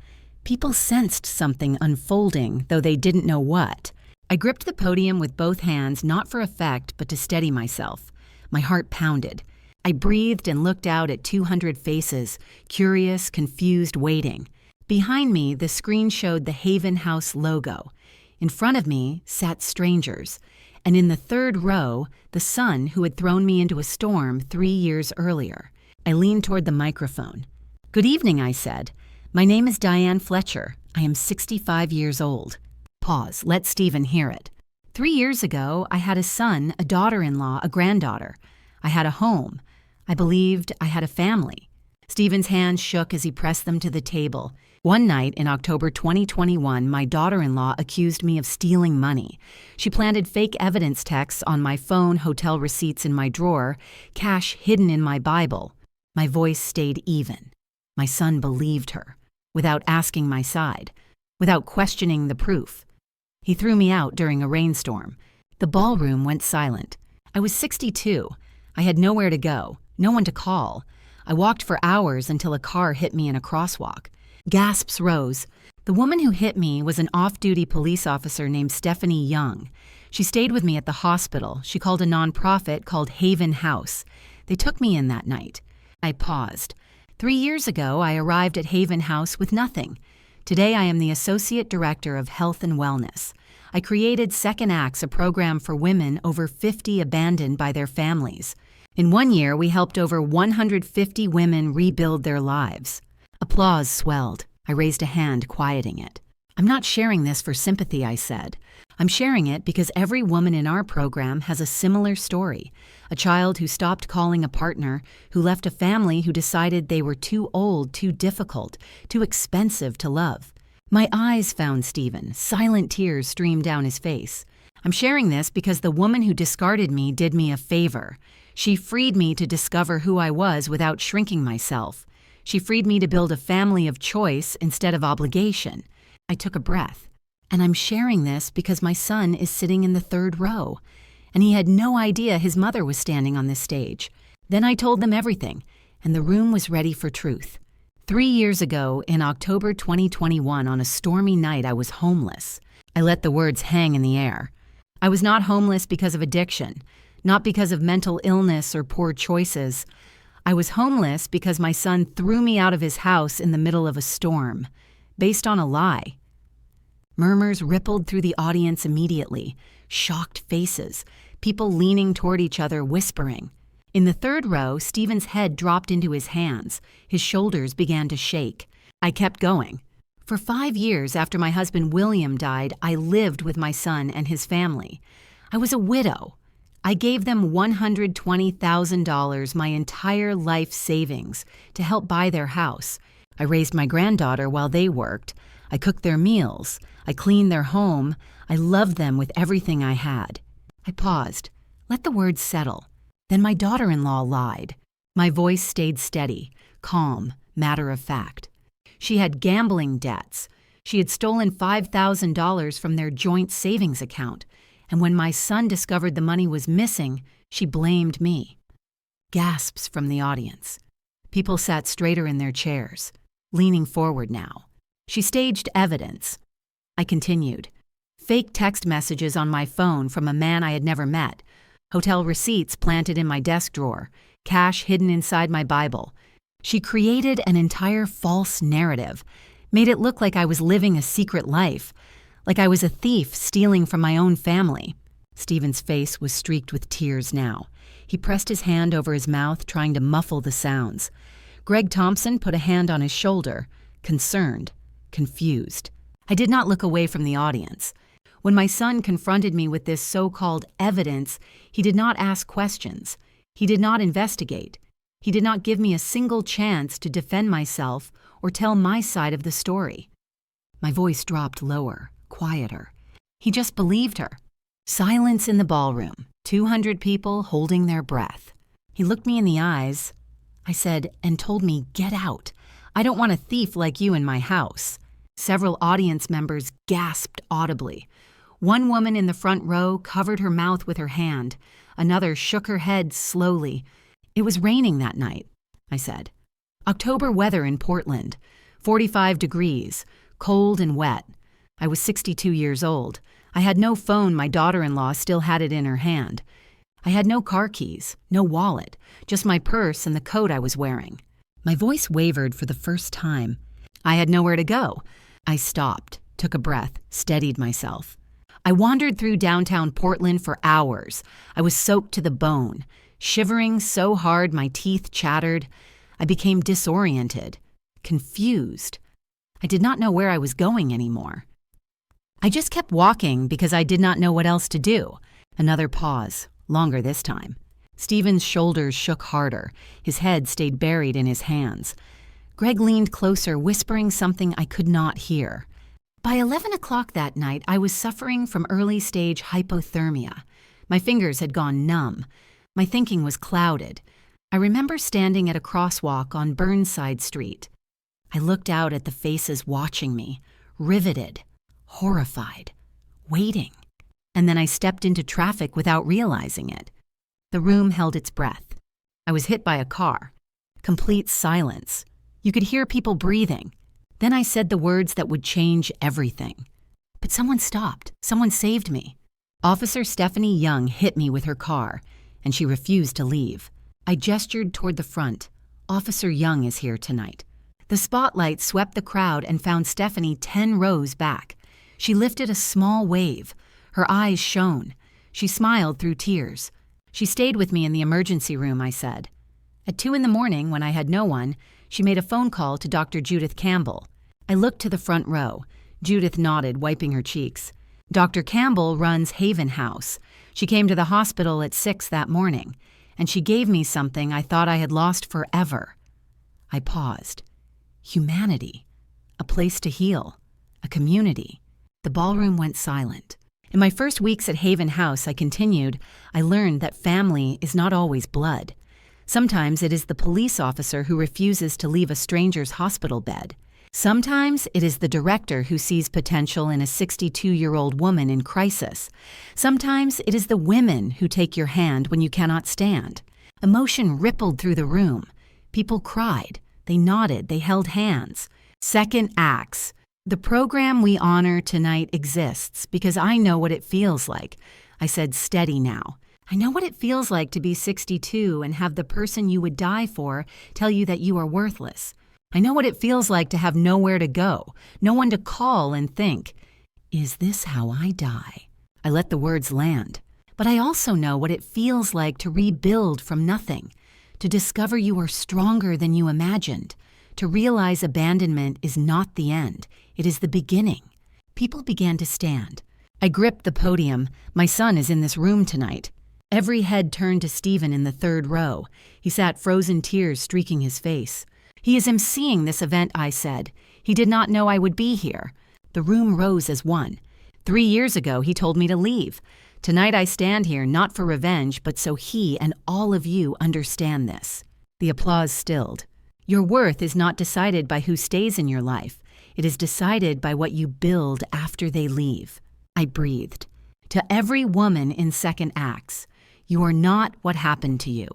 Speaker 1: People sensed something unfolding, though they didn't know what. I gripped the podium with both hands, not for effect, but to steady myself. My heart pounded. I breathed and looked out at 200 faces, curious, confused, waiting. Behind me, the screen showed the Haven House logo. In front of me sat strangers, and in the third row, the son who had thrown me into a storm 3 years earlier. I leaned toward the microphone. "Good evening," I said. "My name is Diane Fletcher. I am 65 years old." Pause. Let Stephen hear it. 3 years ago, I had a son, a daughter-in-law, a granddaughter. I had a home. I believed I had a family. Stephen's hands shook as he pressed them to the table. One night in October 2021, my daughter-in-law accused me of stealing money. She planted fake evidence texts on my phone, hotel receipts in my drawer, cash hidden in my Bible. My voice stayed even. My son believed her, without asking my side, without questioning the proof. He threw me out during a rainstorm. The ballroom went silent. I was 62. I had nowhere to go, no one to call. I walked for hours until a car hit me in a crosswalk. Gasps rose. The woman who hit me was an off-duty police officer named Stephanie Young. She stayed with me at the hospital. She called a nonprofit called Haven House. They took me in that night. I paused. 3 years ago, I arrived at Haven House with nothing. Today, I am the Associate Director of Health and Wellness. I created Second Acts, a program for women over 50 abandoned by their families. In 1 year, we helped over 150 women rebuild their lives. Applause swelled. I raised a hand, quieting it. "I'm not sharing this for sympathy," I said. "I'm sharing it because every woman in our program has a similar story. A child who stopped calling a partner, who left a family who decided they were too old, too difficult, too expensive to love." My eyes found Stephen. Silent tears streamed down his face. "I'm sharing this because the woman who discarded me did me a favor. She freed me to discover who I was without shrinking myself. She freed me to build a family of choice instead of obligation." I took a breath. "And I'm sharing this because my son is sitting in the third row, and he had no idea his mother was standing on this stage." Then I told them everything, and the room was ready for truth. 3 years ago, in October 2021, on a stormy night, I was homeless. I let the words hang in the air. I was not homeless because of addiction, not because of mental illness or poor choices. I was homeless because my son threw me out of his house in the middle of a storm, based on a lie. Murmurs rippled through the audience immediately, shocked faces, people leaning toward each other, whispering. In the third row, Stephen's head dropped into his hands. His shoulders began to shake. I kept going. For 5 years after my husband William died, I lived with my son and his family. I was a widow. I gave them $120,000, my entire life savings, to help buy their house. I raised my granddaughter while they worked. I cooked their meals. I cleaned their home. I loved them with everything I had. I paused, let the words settle. Then my daughter-in-law lied. My voice stayed steady, calm, matter of fact. She had gambling debts. She had stolen $5,000 from their joint savings account, and when my son discovered the money was missing, she blamed me. Gasps from the audience. People sat straighter in their chairs, leaning forward now. She staged evidence. I continued. Fake text messages on my phone from a man I had never met. Hotel receipts planted in my desk drawer. Cash hidden inside my Bible. She created an entire false narrative, made it look like I was living a secret life, like I was a thief stealing from my own family. Stephen's face was streaked with tears now. He pressed his hand over his mouth, trying to muffle the sounds. Greg Thompson put a hand on his shoulder, concerned, confused. I did not look away from the audience. When my son confronted me with this so-called evidence, he did not ask questions. He did not investigate. He did not give me a single chance to defend myself or tell my side of the story. My voice dropped lower, quieter. He just believed her. Silence in the ballroom, 200 people holding their breath. He looked me in the eyes, I said, and told me, "Get out. I don't want a thief like you in my house." Several audience members gasped audibly. One woman in the front row covered her mouth with her hand. Another shook her head slowly. "It was raining that night," I said. "October weather in Portland, 45 degrees, cold and wet. I was 62 years old. I had no phone. My daughter-in-law still had it in her hand. I had no car keys, no wallet, just my purse and the coat I was wearing." My voice wavered for the first time. I had nowhere to go. I stopped, took a breath, steadied myself. I wandered through downtown Portland for hours. I was soaked to the bone, shivering so hard my teeth chattered. I became disoriented, confused. I did not know where I was going anymore. I just kept walking because I did not know what else to do. Another pause, longer this time. Stephen's shoulders shook harder. His head stayed buried in his hands. Greg leaned closer, whispering something I could not hear. By 11 o'clock that night, I was suffering from early-stage hypothermia. My fingers had gone numb. My thinking was clouded. I remember standing at a crosswalk on Burnside Street. I looked out at the faces watching me, riveted, horrified, waiting. And then I stepped into traffic without realizing it. The room held its breath. I was hit by a car. Complete silence. You could hear people breathing. Then I said the words that would change everything. But someone stopped. Someone saved me. Officer Stephanie Young hit me with her car, and she refused to leave. I gestured toward the front. "Officer Young is here tonight." The spotlight swept the crowd and found Stephanie 10 rows back. She lifted a small wave. Her eyes shone. She smiled through tears. "She stayed with me in the emergency room," I said. At 2 a.m, when I had no one, she made a phone call to Dr. Judith Campbell. I looked to the front row. Judith nodded, wiping her cheeks. Dr. Campbell runs Haven House. She came to the hospital at 6 that morning, and she gave me something I thought I had lost forever. I paused. Humanity. A place to heal. A community. The ballroom went silent. In my first weeks at Haven House, I continued, I learned that family is not always blood. Sometimes it is the police officer who refuses to leave a stranger's hospital bed. Sometimes it is the director who sees potential in a 62-year-old woman in crisis. Sometimes it is the women who take your hand when you cannot stand. Emotion rippled through the room. People cried. They nodded. They held hands. Second acts. The program we honor tonight exists because I know what it feels like. I said, steady now. I know what it feels like to be 62 and have the person you would die for tell you that you are worthless. I know what it feels like to have nowhere to go, no one to call and think, is this how I die? I let the words land. But I also know what it feels like to rebuild from nothing, to discover you are stronger than you imagined, to realize abandonment is not the end, it is the beginning. People began to stand. I gripped the podium. My son is in this room tonight. Every head turned to Stephen in the third row. He sat, frozen tears streaking his face. "He is emceeing this event," I said. "He did not know I would be here." The room rose as one. 3 years ago, he told me to leave. Tonight I stand here not for revenge, but so he and all of you understand this. The applause stilled. Your worth is not decided by who stays in your life. It is decided by what you build after they leave. I breathed. To every woman in second acts, you are not what happened to you.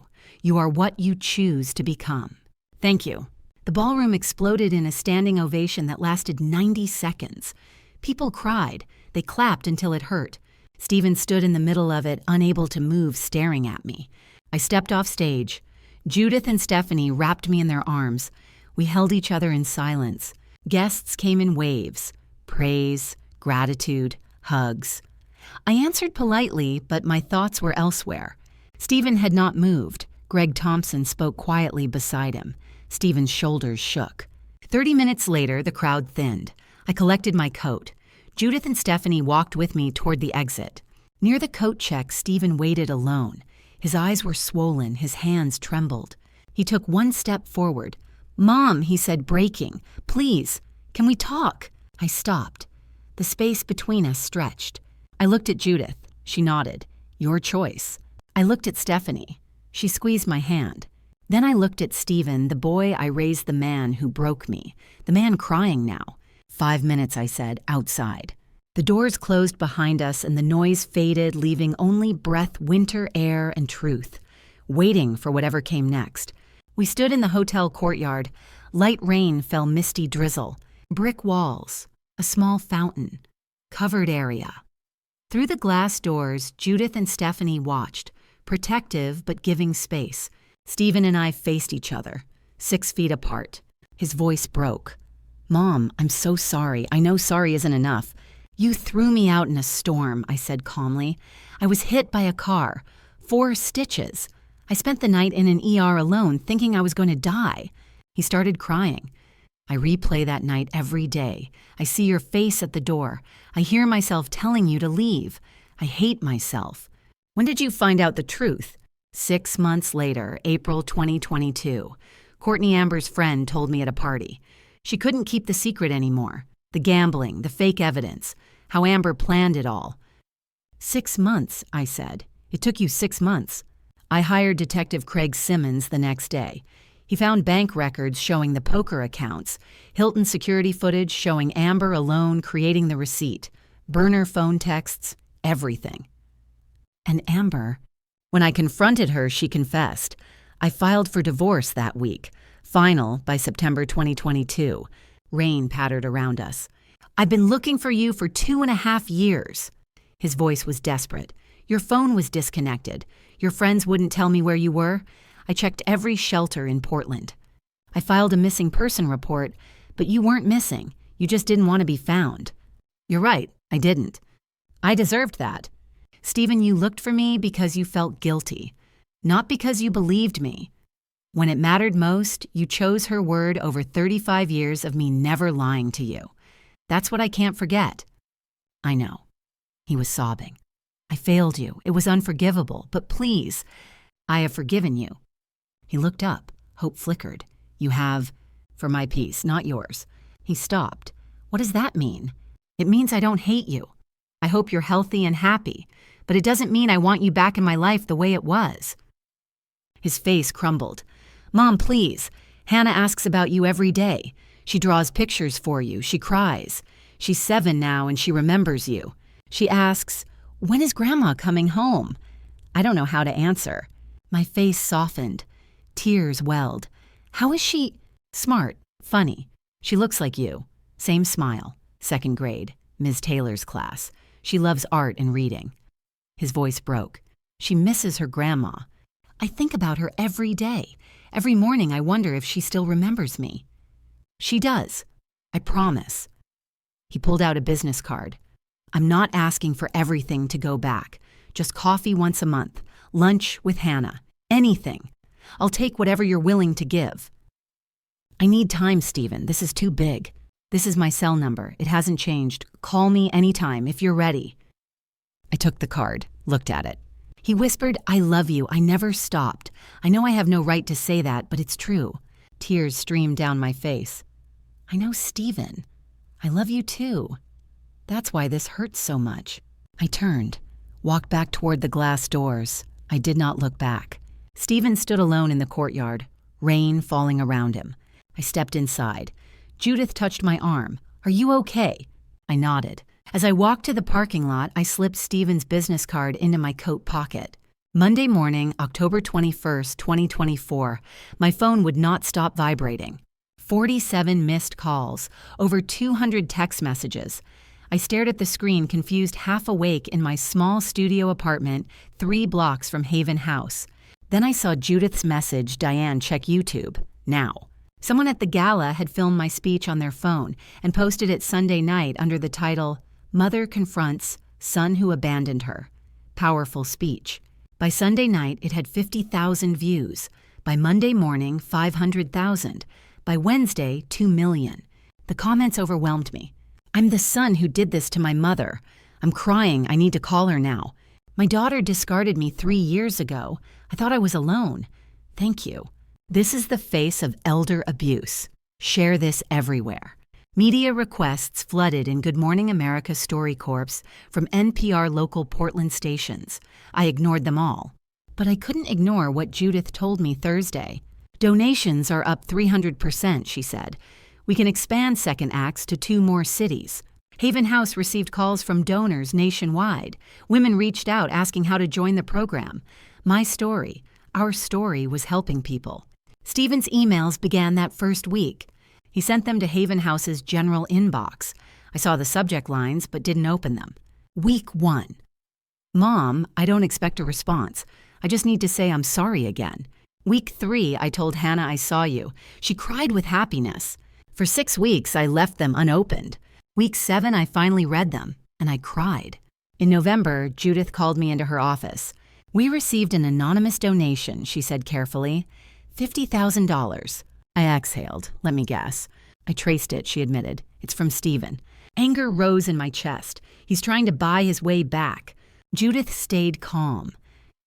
Speaker 1: You are what you choose to become. Thank you. The ballroom exploded in a standing ovation that lasted 90 seconds. People cried. They clapped until it hurt. Stephen stood in the middle of it, unable to move, staring at me. I stepped off stage. Judith and Stephanie wrapped me in their arms. We held each other in silence. Guests came in waves. Praise, gratitude, hugs. I answered politely, but my thoughts were elsewhere. Stephen had not moved. Greg Thompson spoke quietly beside him. Stephen's shoulders shook. 30 minutes later, the crowd thinned. I collected my coat. Judith and Stephanie walked with me toward the exit. Near the coat check, Stephen waited alone. His eyes were swollen, his hands trembled. He took one step forward. "Mom," he said, breaking. "Please, can we talk?" I stopped. The space between us stretched. I looked at Judith. She nodded. "Your choice." I looked at Stephanie. She squeezed my hand. Then I looked at Stephen, the boy I raised, the man who broke me, the man crying now. 5 minutes, I said, outside. The doors closed behind us and the noise faded, leaving only breath, winter air, and truth, waiting for whatever came next. We stood in the hotel courtyard. Light rain fell, misty drizzle. Brick walls, a small fountain, covered area. Through the glass doors, Judith and Stephanie watched, protective but giving space. Stephen and I faced each other, 6 feet apart. His voice broke. "Mom, I'm so sorry. I know sorry isn't enough. You threw me out in a storm," I said calmly. "I was hit by a car. 4 stitches. I spent the night in an ER alone, thinking I was going to die." He started crying. "I replay that night every day. I see your face at the door. I hear myself telling you to leave. I hate myself." "When did you find out the truth?" 6 months later, April 2022. Courtney Amber's friend told me at a party. She couldn't keep the secret anymore. The gambling, the fake evidence, how Amber planned it all. 6 months, I said. "It took you 6 months." I hired Detective Craig Simmons the next day. He found bank records showing the poker accounts, Hilton security footage showing Amber alone creating the receipt, burner phone texts, everything. And Amber, when I confronted her, she confessed. I filed for divorce that week, final by September 2022. Rain pattered around us. "I've been looking for you for 2.5 years. His voice was desperate. "Your phone was disconnected. Your friends wouldn't tell me where you were. I checked every shelter in Portland. I filed a missing person report, but you weren't missing. You just didn't want to be found." "You're right, I didn't. I deserved that. Stephen, you looked for me because you felt guilty, not because you believed me. When it mattered most, you chose her word over 35 years of me never lying to you. That's what I can't forget." "I know." He was sobbing. "I failed you. It was unforgivable. But please, I have forgiven you." He looked up. Hope flickered. "You have, for my peace, not yours." He stopped. "What does that mean?" "It means I don't hate you. I hope you're healthy and happy. But it doesn't mean I want you back in my life the way it was." His face crumbled. "Mom, please. Hannah asks about you every day. She draws pictures for you. She cries. She's 7 now and she remembers you. She asks, 'When is Grandma coming home?' I don't know how to answer." My face softened. Tears welled. "How is she?" "Smart. Funny. She looks like you. Same smile. 2nd grade. Ms. Taylor's class. She loves art and reading." His voice broke. "She misses her grandma. I think about her every day. Every morning I wonder if she still remembers me." "She does. I promise." He pulled out a business card. "I'm not asking for everything to go back. Just coffee once a month. Lunch with Hannah. Anything. I'll take whatever you're willing to give." "I need time, Stephen. This is too big. This is my cell number. It hasn't changed. Call me anytime if you're ready." I took the card, looked at it. He whispered, "I love you. I never stopped. I know I have no right to say that, but it's true. Tears streamed down my face. I know Stephen. I love you too. That's why this hurts so much. I turned, walked back toward the glass doors. I did not look back. Stephen stood alone in the courtyard, rain falling around him. I stepped inside. Judith touched my arm. Are you okay? I nodded. As I walked to the parking lot, I slipped Stephen's business card into my coat pocket. Monday morning, October 21st, 2024, my phone would not stop vibrating. 47 missed calls, over 200 text messages. I stared at the screen, confused, half awake in my small studio apartment 3 blocks from Haven House. Then I saw Judith's message, Diane, check YouTube, now. Someone at the gala had filmed my speech on their phone and posted it Sunday night under the title, Mother Confronts Son Who Abandoned Her. Powerful speech. By Sunday night, it had 50,000 views. By Monday morning, 500,000. By Wednesday, 2 million. The comments overwhelmed me. I'm the son who did this to my mother. I'm crying. I need to call her now. My daughter discarded me 3 years ago. I thought I was alone. Thank you. This is the face of elder abuse. Share this everywhere. Media requests flooded in Good Morning America Story Corps from NPR local Portland stations. I ignored them all. But I couldn't ignore what Judith told me Thursday. Donations are up 300%, she said. We can expand second acts to 2 more cities. Haven House received calls from donors nationwide. Women reached out asking how to join the program. My story, our story, was helping people. Stephen's emails began that first week. He sent them to Haven House's general inbox. I saw the subject lines but didn't open them. Week 1. Mom, I don't expect a response. I just need to say I'm sorry again. Week 3, I told Hannah I saw you. She cried with happiness. For 6 weeks, I left them unopened. Week 7, I finally read them, and I cried. In November, Judith called me into her office. We received an anonymous donation, she said carefully. $50,000. I exhaled. Let me guess. I traced it, she admitted. It's from Stephen. Anger rose in my chest. He's trying to buy his way back. Judith stayed calm.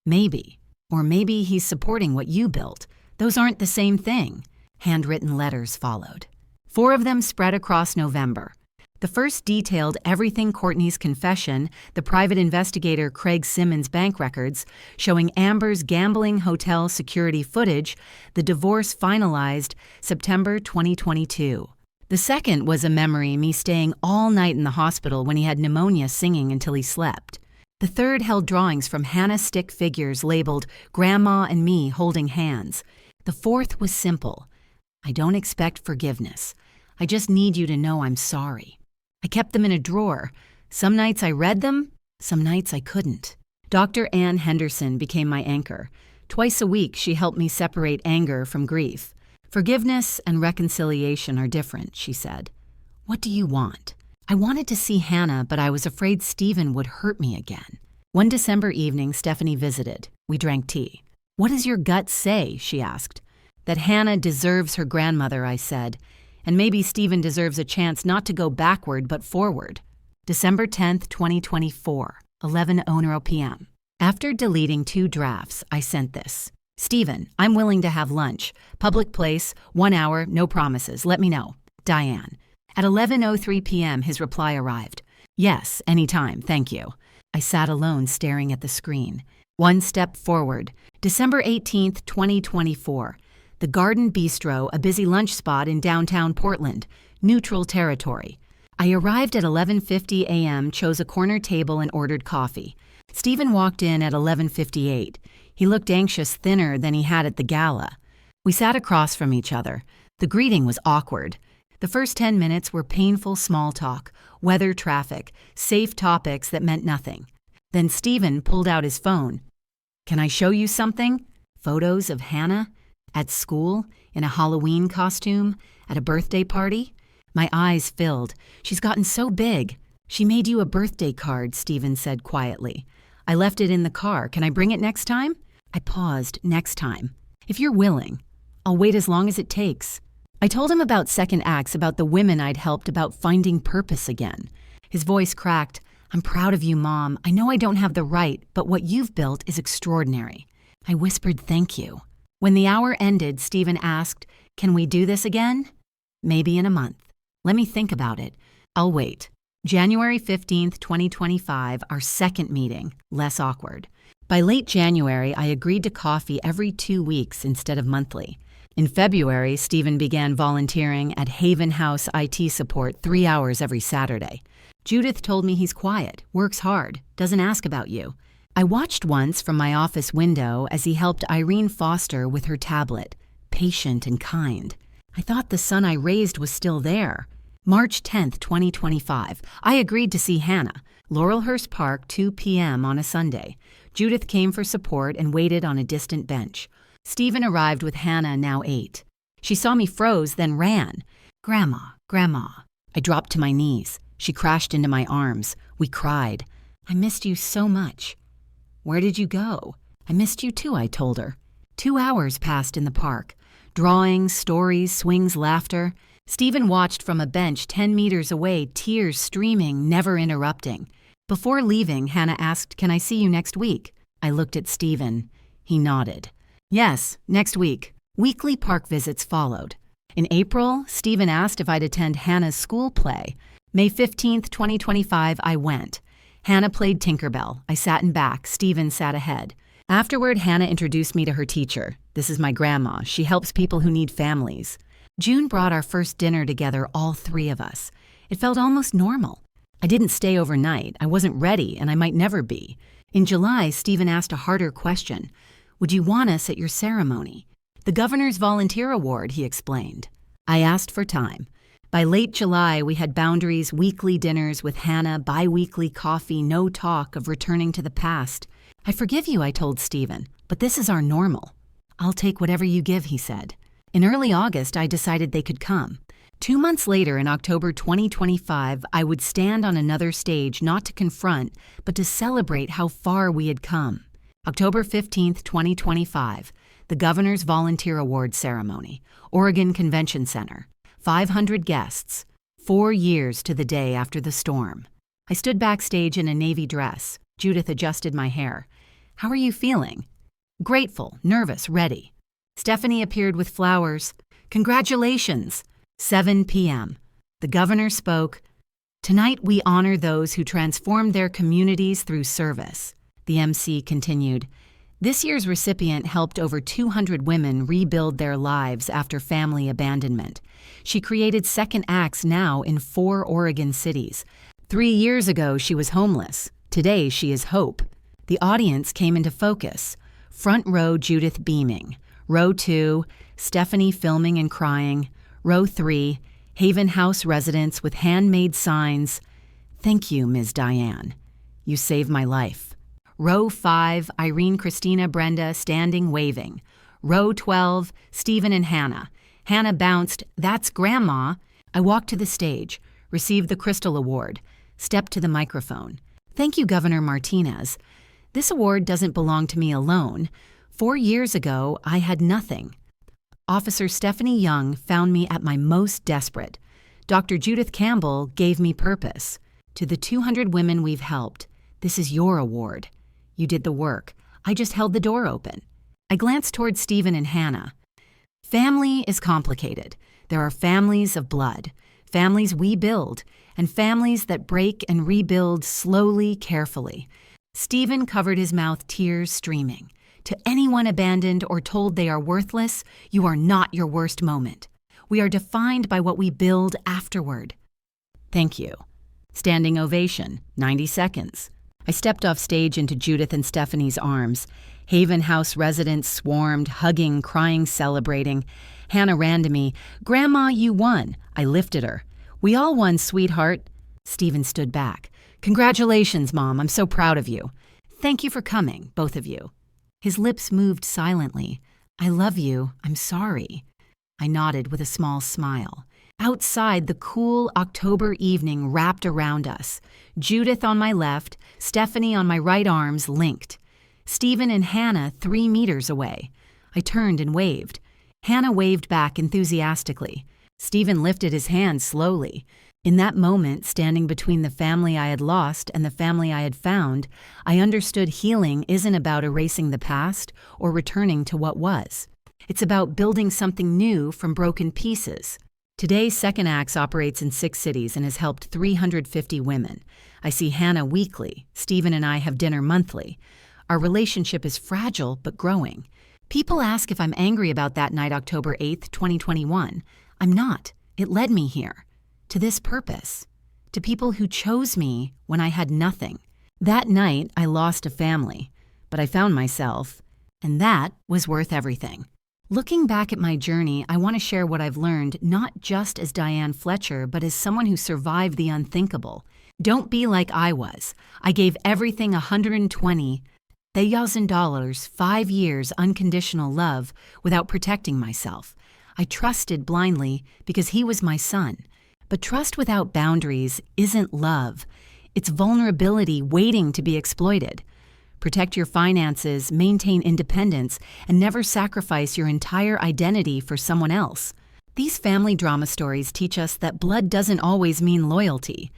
Speaker 1: Maybe. Or maybe he's supporting what you built. Those aren't the same thing. Handwritten letters followed. 4 of them spread across November. The first detailed everything Courtney's confession, the private investigator Craig Simmons' bank records, showing Amber's gambling hotel security footage, the divorce finalized September 2022. The second was a memory, me staying all night in the hospital when he had pneumonia singing until he slept. The third held drawings from Hannah stick figures labeled Grandma and me holding hands. The fourth was simple. I don't expect forgiveness. I just need you to know I'm sorry. I kept them in a drawer. Some nights I read them, some nights I couldn't. Dr. Ann Henderson became my anchor. Twice a week, she helped me separate anger from grief. Forgiveness and reconciliation are different, she said. What do you want? I wanted to see Hannah, but I was afraid Stephen would hurt me again. One December evening, Stephanie visited. We drank tea. What does your gut say? She asked. That Hannah deserves her grandmother, I said. And maybe Stephen deserves a chance not to go backward but forward. December 10th, 2024, 11:00 p.m. After deleting 2 drafts, I sent this. Stephen, I'm willing to have lunch. Public place, 1 hour, no promises. Let me know. Diane. At 11:03 p.m., his reply arrived. Yes, anytime, thank you. I sat alone staring at the screen. 1 step forward. December 18th, 2024. The Garden Bistro, a busy lunch spot in downtown Portland. Neutral territory. I arrived at 11:50 a.m., chose a corner table and ordered coffee. Stephen walked in at 11:58. He looked anxious, thinner than he had at the gala. We sat across from each other. The greeting was awkward. The first 10 minutes were painful small talk, weather, traffic, safe topics that meant nothing. Then Stephen pulled out his phone. Can I show you something? Photos of Hannah? At school? In a Halloween costume? At a birthday party? My eyes filled. She's gotten so big. She made you a birthday card, Stephen said quietly. I left it in the car. Can I bring it next time? I paused. Next time. If you're willing. I'll wait as long as it takes. I told him about second acts, about the women I'd helped, about finding purpose again. His voice cracked. I'm proud of you, Mom. I know I don't have the right, but what you've built is extraordinary. I whispered thank you. When the hour ended, Stephen asked, "Can we do this again?" "Maybe in a month. Let me think about it. I'll wait." January 15th, 2025, our second meeting, less awkward. By late January, I agreed to coffee every 2 weeks instead of monthly. In February, Stephen began volunteering at Haven House IT support 3 hours every Saturday. Judith told me he's quiet, works hard, doesn't ask about you. I watched once from my office window as he helped Irene Foster with her tablet, patient and kind. I thought the son I raised was still there. March 10th, 2025, I agreed to see Hannah, Laurelhurst Park, 2 p.m. on a Sunday. Judith came for support and waited on a distant bench. Stephen arrived with Hannah, now 8. She saw me froze, then ran. "Grandma, Grandma." I dropped to my knees. She crashed into my arms. We cried. "I missed you so much." "Where did you go?" "I missed you too," I told her. 2 hours passed in the park. Drawings, stories, swings, laughter. Stephen watched from a bench 10 meters away, tears streaming, never interrupting. Before leaving, Hannah asked, "Can I see you next week?" I looked at Stephen. He nodded. "Yes, next week." Weekly park visits followed. In April, Stephen asked if I'd attend Hannah's school play. May 15th, 2025, I went. Hannah played Tinkerbell. I sat in back. Stephen sat ahead. Afterward, Hannah introduced me to her teacher. "This is my grandma. She helps people who need families." June brought our first dinner together, all 3 of us. It felt almost normal. I didn't stay overnight. I wasn't ready, and I might never be. In July, Stephen asked a harder question. "Would you want us at your ceremony?" "The Governor's Volunteer Award," he explained. I asked for time. By late July, we had boundaries, weekly dinners with Hannah, bi-weekly coffee, no talk of returning to the past. "I forgive you," I told Stephen, "but this is our normal." "I'll take whatever you give," he said. In early August, I decided they could come. 2 months later, in October 2025, I would stand on another stage not to confront, but to celebrate how far we had come. October 15th, 2025, the Governor's Volunteer Award Ceremony, Oregon Convention Center. 500 guests, 4 years to the day after the storm. I stood backstage in a navy dress. Judith adjusted my hair. "How are you feeling?" "Grateful, nervous, ready." Stephanie appeared with flowers. "Congratulations." 7 p.m. The governor spoke. "Tonight we honor those who transformed their communities through service." The MC continued. "This year's recipient helped over 200 women rebuild their lives after family abandonment. She created second acts now in 4 Oregon cities. 3 years ago, she was homeless. Today, she is hope." The audience came into focus. Front row, Judith beaming. Row 2, Stephanie filming and crying. Row 3, Haven House residents with handmade signs. "Thank you, Ms. Diane. You saved my life." Row 5, Irene, Christina, Brenda, standing, waving. Row 12, Stephen and Hannah. Hannah bounced, "That's Grandma." I walked to the stage, received the Crystal Award, stepped to the microphone. "Thank you, Governor Martinez. This award doesn't belong to me alone. 4 years ago, I had nothing. Officer Stephanie Young found me at my most desperate. Dr. Judith Campbell gave me purpose. To the 200 women we've helped, this is your award. You did the work. I just held the door open." I glanced toward Stephen and Hannah. Family is complicated. There are families of blood, families we build, and families that break and rebuild slowly, carefully. Stephen covered his mouth, tears streaming. "To anyone abandoned or told they are worthless, you are not your worst moment. We are defined by what we build afterward." "Thank you." Standing ovation, 90 seconds. I stepped off stage into Judith and Stephanie's arms. Haven House residents swarmed, hugging, crying, celebrating. Hannah ran to me. "Grandma, you won." I lifted her. "We all won, sweetheart." Stephen stood back. "Congratulations, Mom. I'm so proud of you." "Thank you for coming, both of you." His lips moved silently. "I love you. I'm sorry." I nodded with a small smile. Outside, the cool October evening wrapped around us. Judith on my left, Stephanie on my right, arms linked. Stephen and Hannah 3 meters away. I turned and waved. Hannah waved back enthusiastically. Stephen lifted his hand slowly. In that moment, standing between the family I had lost and the family I had found, I understood healing isn't about erasing the past or returning to what was. It's about building something new from broken pieces. Today, Second Acts operates in 6 cities and has helped 350 women. I see Hannah weekly. Stephen and I have dinner monthly. Our relationship is fragile but growing. People ask if I'm angry about that night, October 8th, 2021. I'm not. It led me here. To this purpose. To people who chose me when I had nothing. That night, I lost a family, but I found myself, and that was worth everything. Looking back at my journey, I want to share what I've learned not just as Diane Fletcher, but as someone who survived the unthinkable. Don't be like I was. I gave everything $120,000, 5 years unconditional love without protecting myself. I trusted blindly because he was my son. But trust without boundaries isn't love. It's vulnerability waiting to be exploited. Protect your finances, maintain independence, and never sacrifice your entire identity for someone else. These family drama stories teach us that blood doesn't always mean loyalty.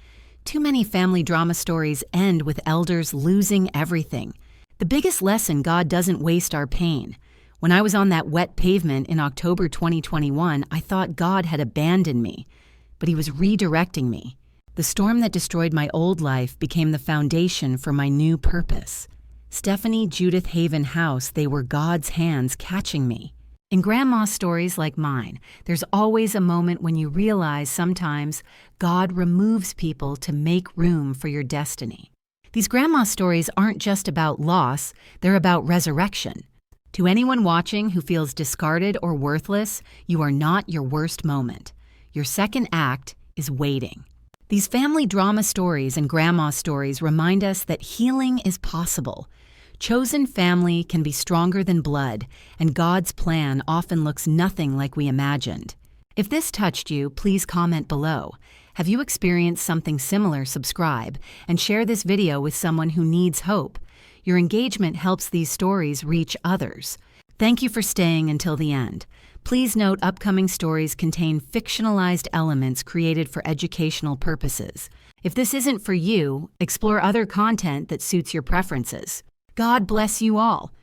Speaker 1: Too many family drama stories end with elders losing everything. The biggest lesson: God doesn't waste our pain. When I was on that wet pavement in October 2021, I thought God had abandoned me, but He was redirecting me. The storm that destroyed my old life became the foundation for my new purpose. Stephanie Judith Haven House, they were God's hands catching me. In grandma stories like mine, there's always a moment when you realize sometimes God removes people to make room for your destiny. These grandma stories aren't just about loss, they're about resurrection. To anyone watching who feels discarded or worthless, you are not your worst moment. Your second act is waiting. These family drama stories and grandma stories remind us that healing is possible. Chosen family can be stronger than blood, and God's plan often looks nothing like we imagined. If this touched you, please comment below. Have you experienced something similar? Subscribe and share this video with someone who needs hope. Your engagement helps these stories reach others. Thank you for staying until the end. Please note upcoming stories contain fictionalized elements created for educational purposes. If this isn't for you, explore other content that suits your preferences. God bless you all.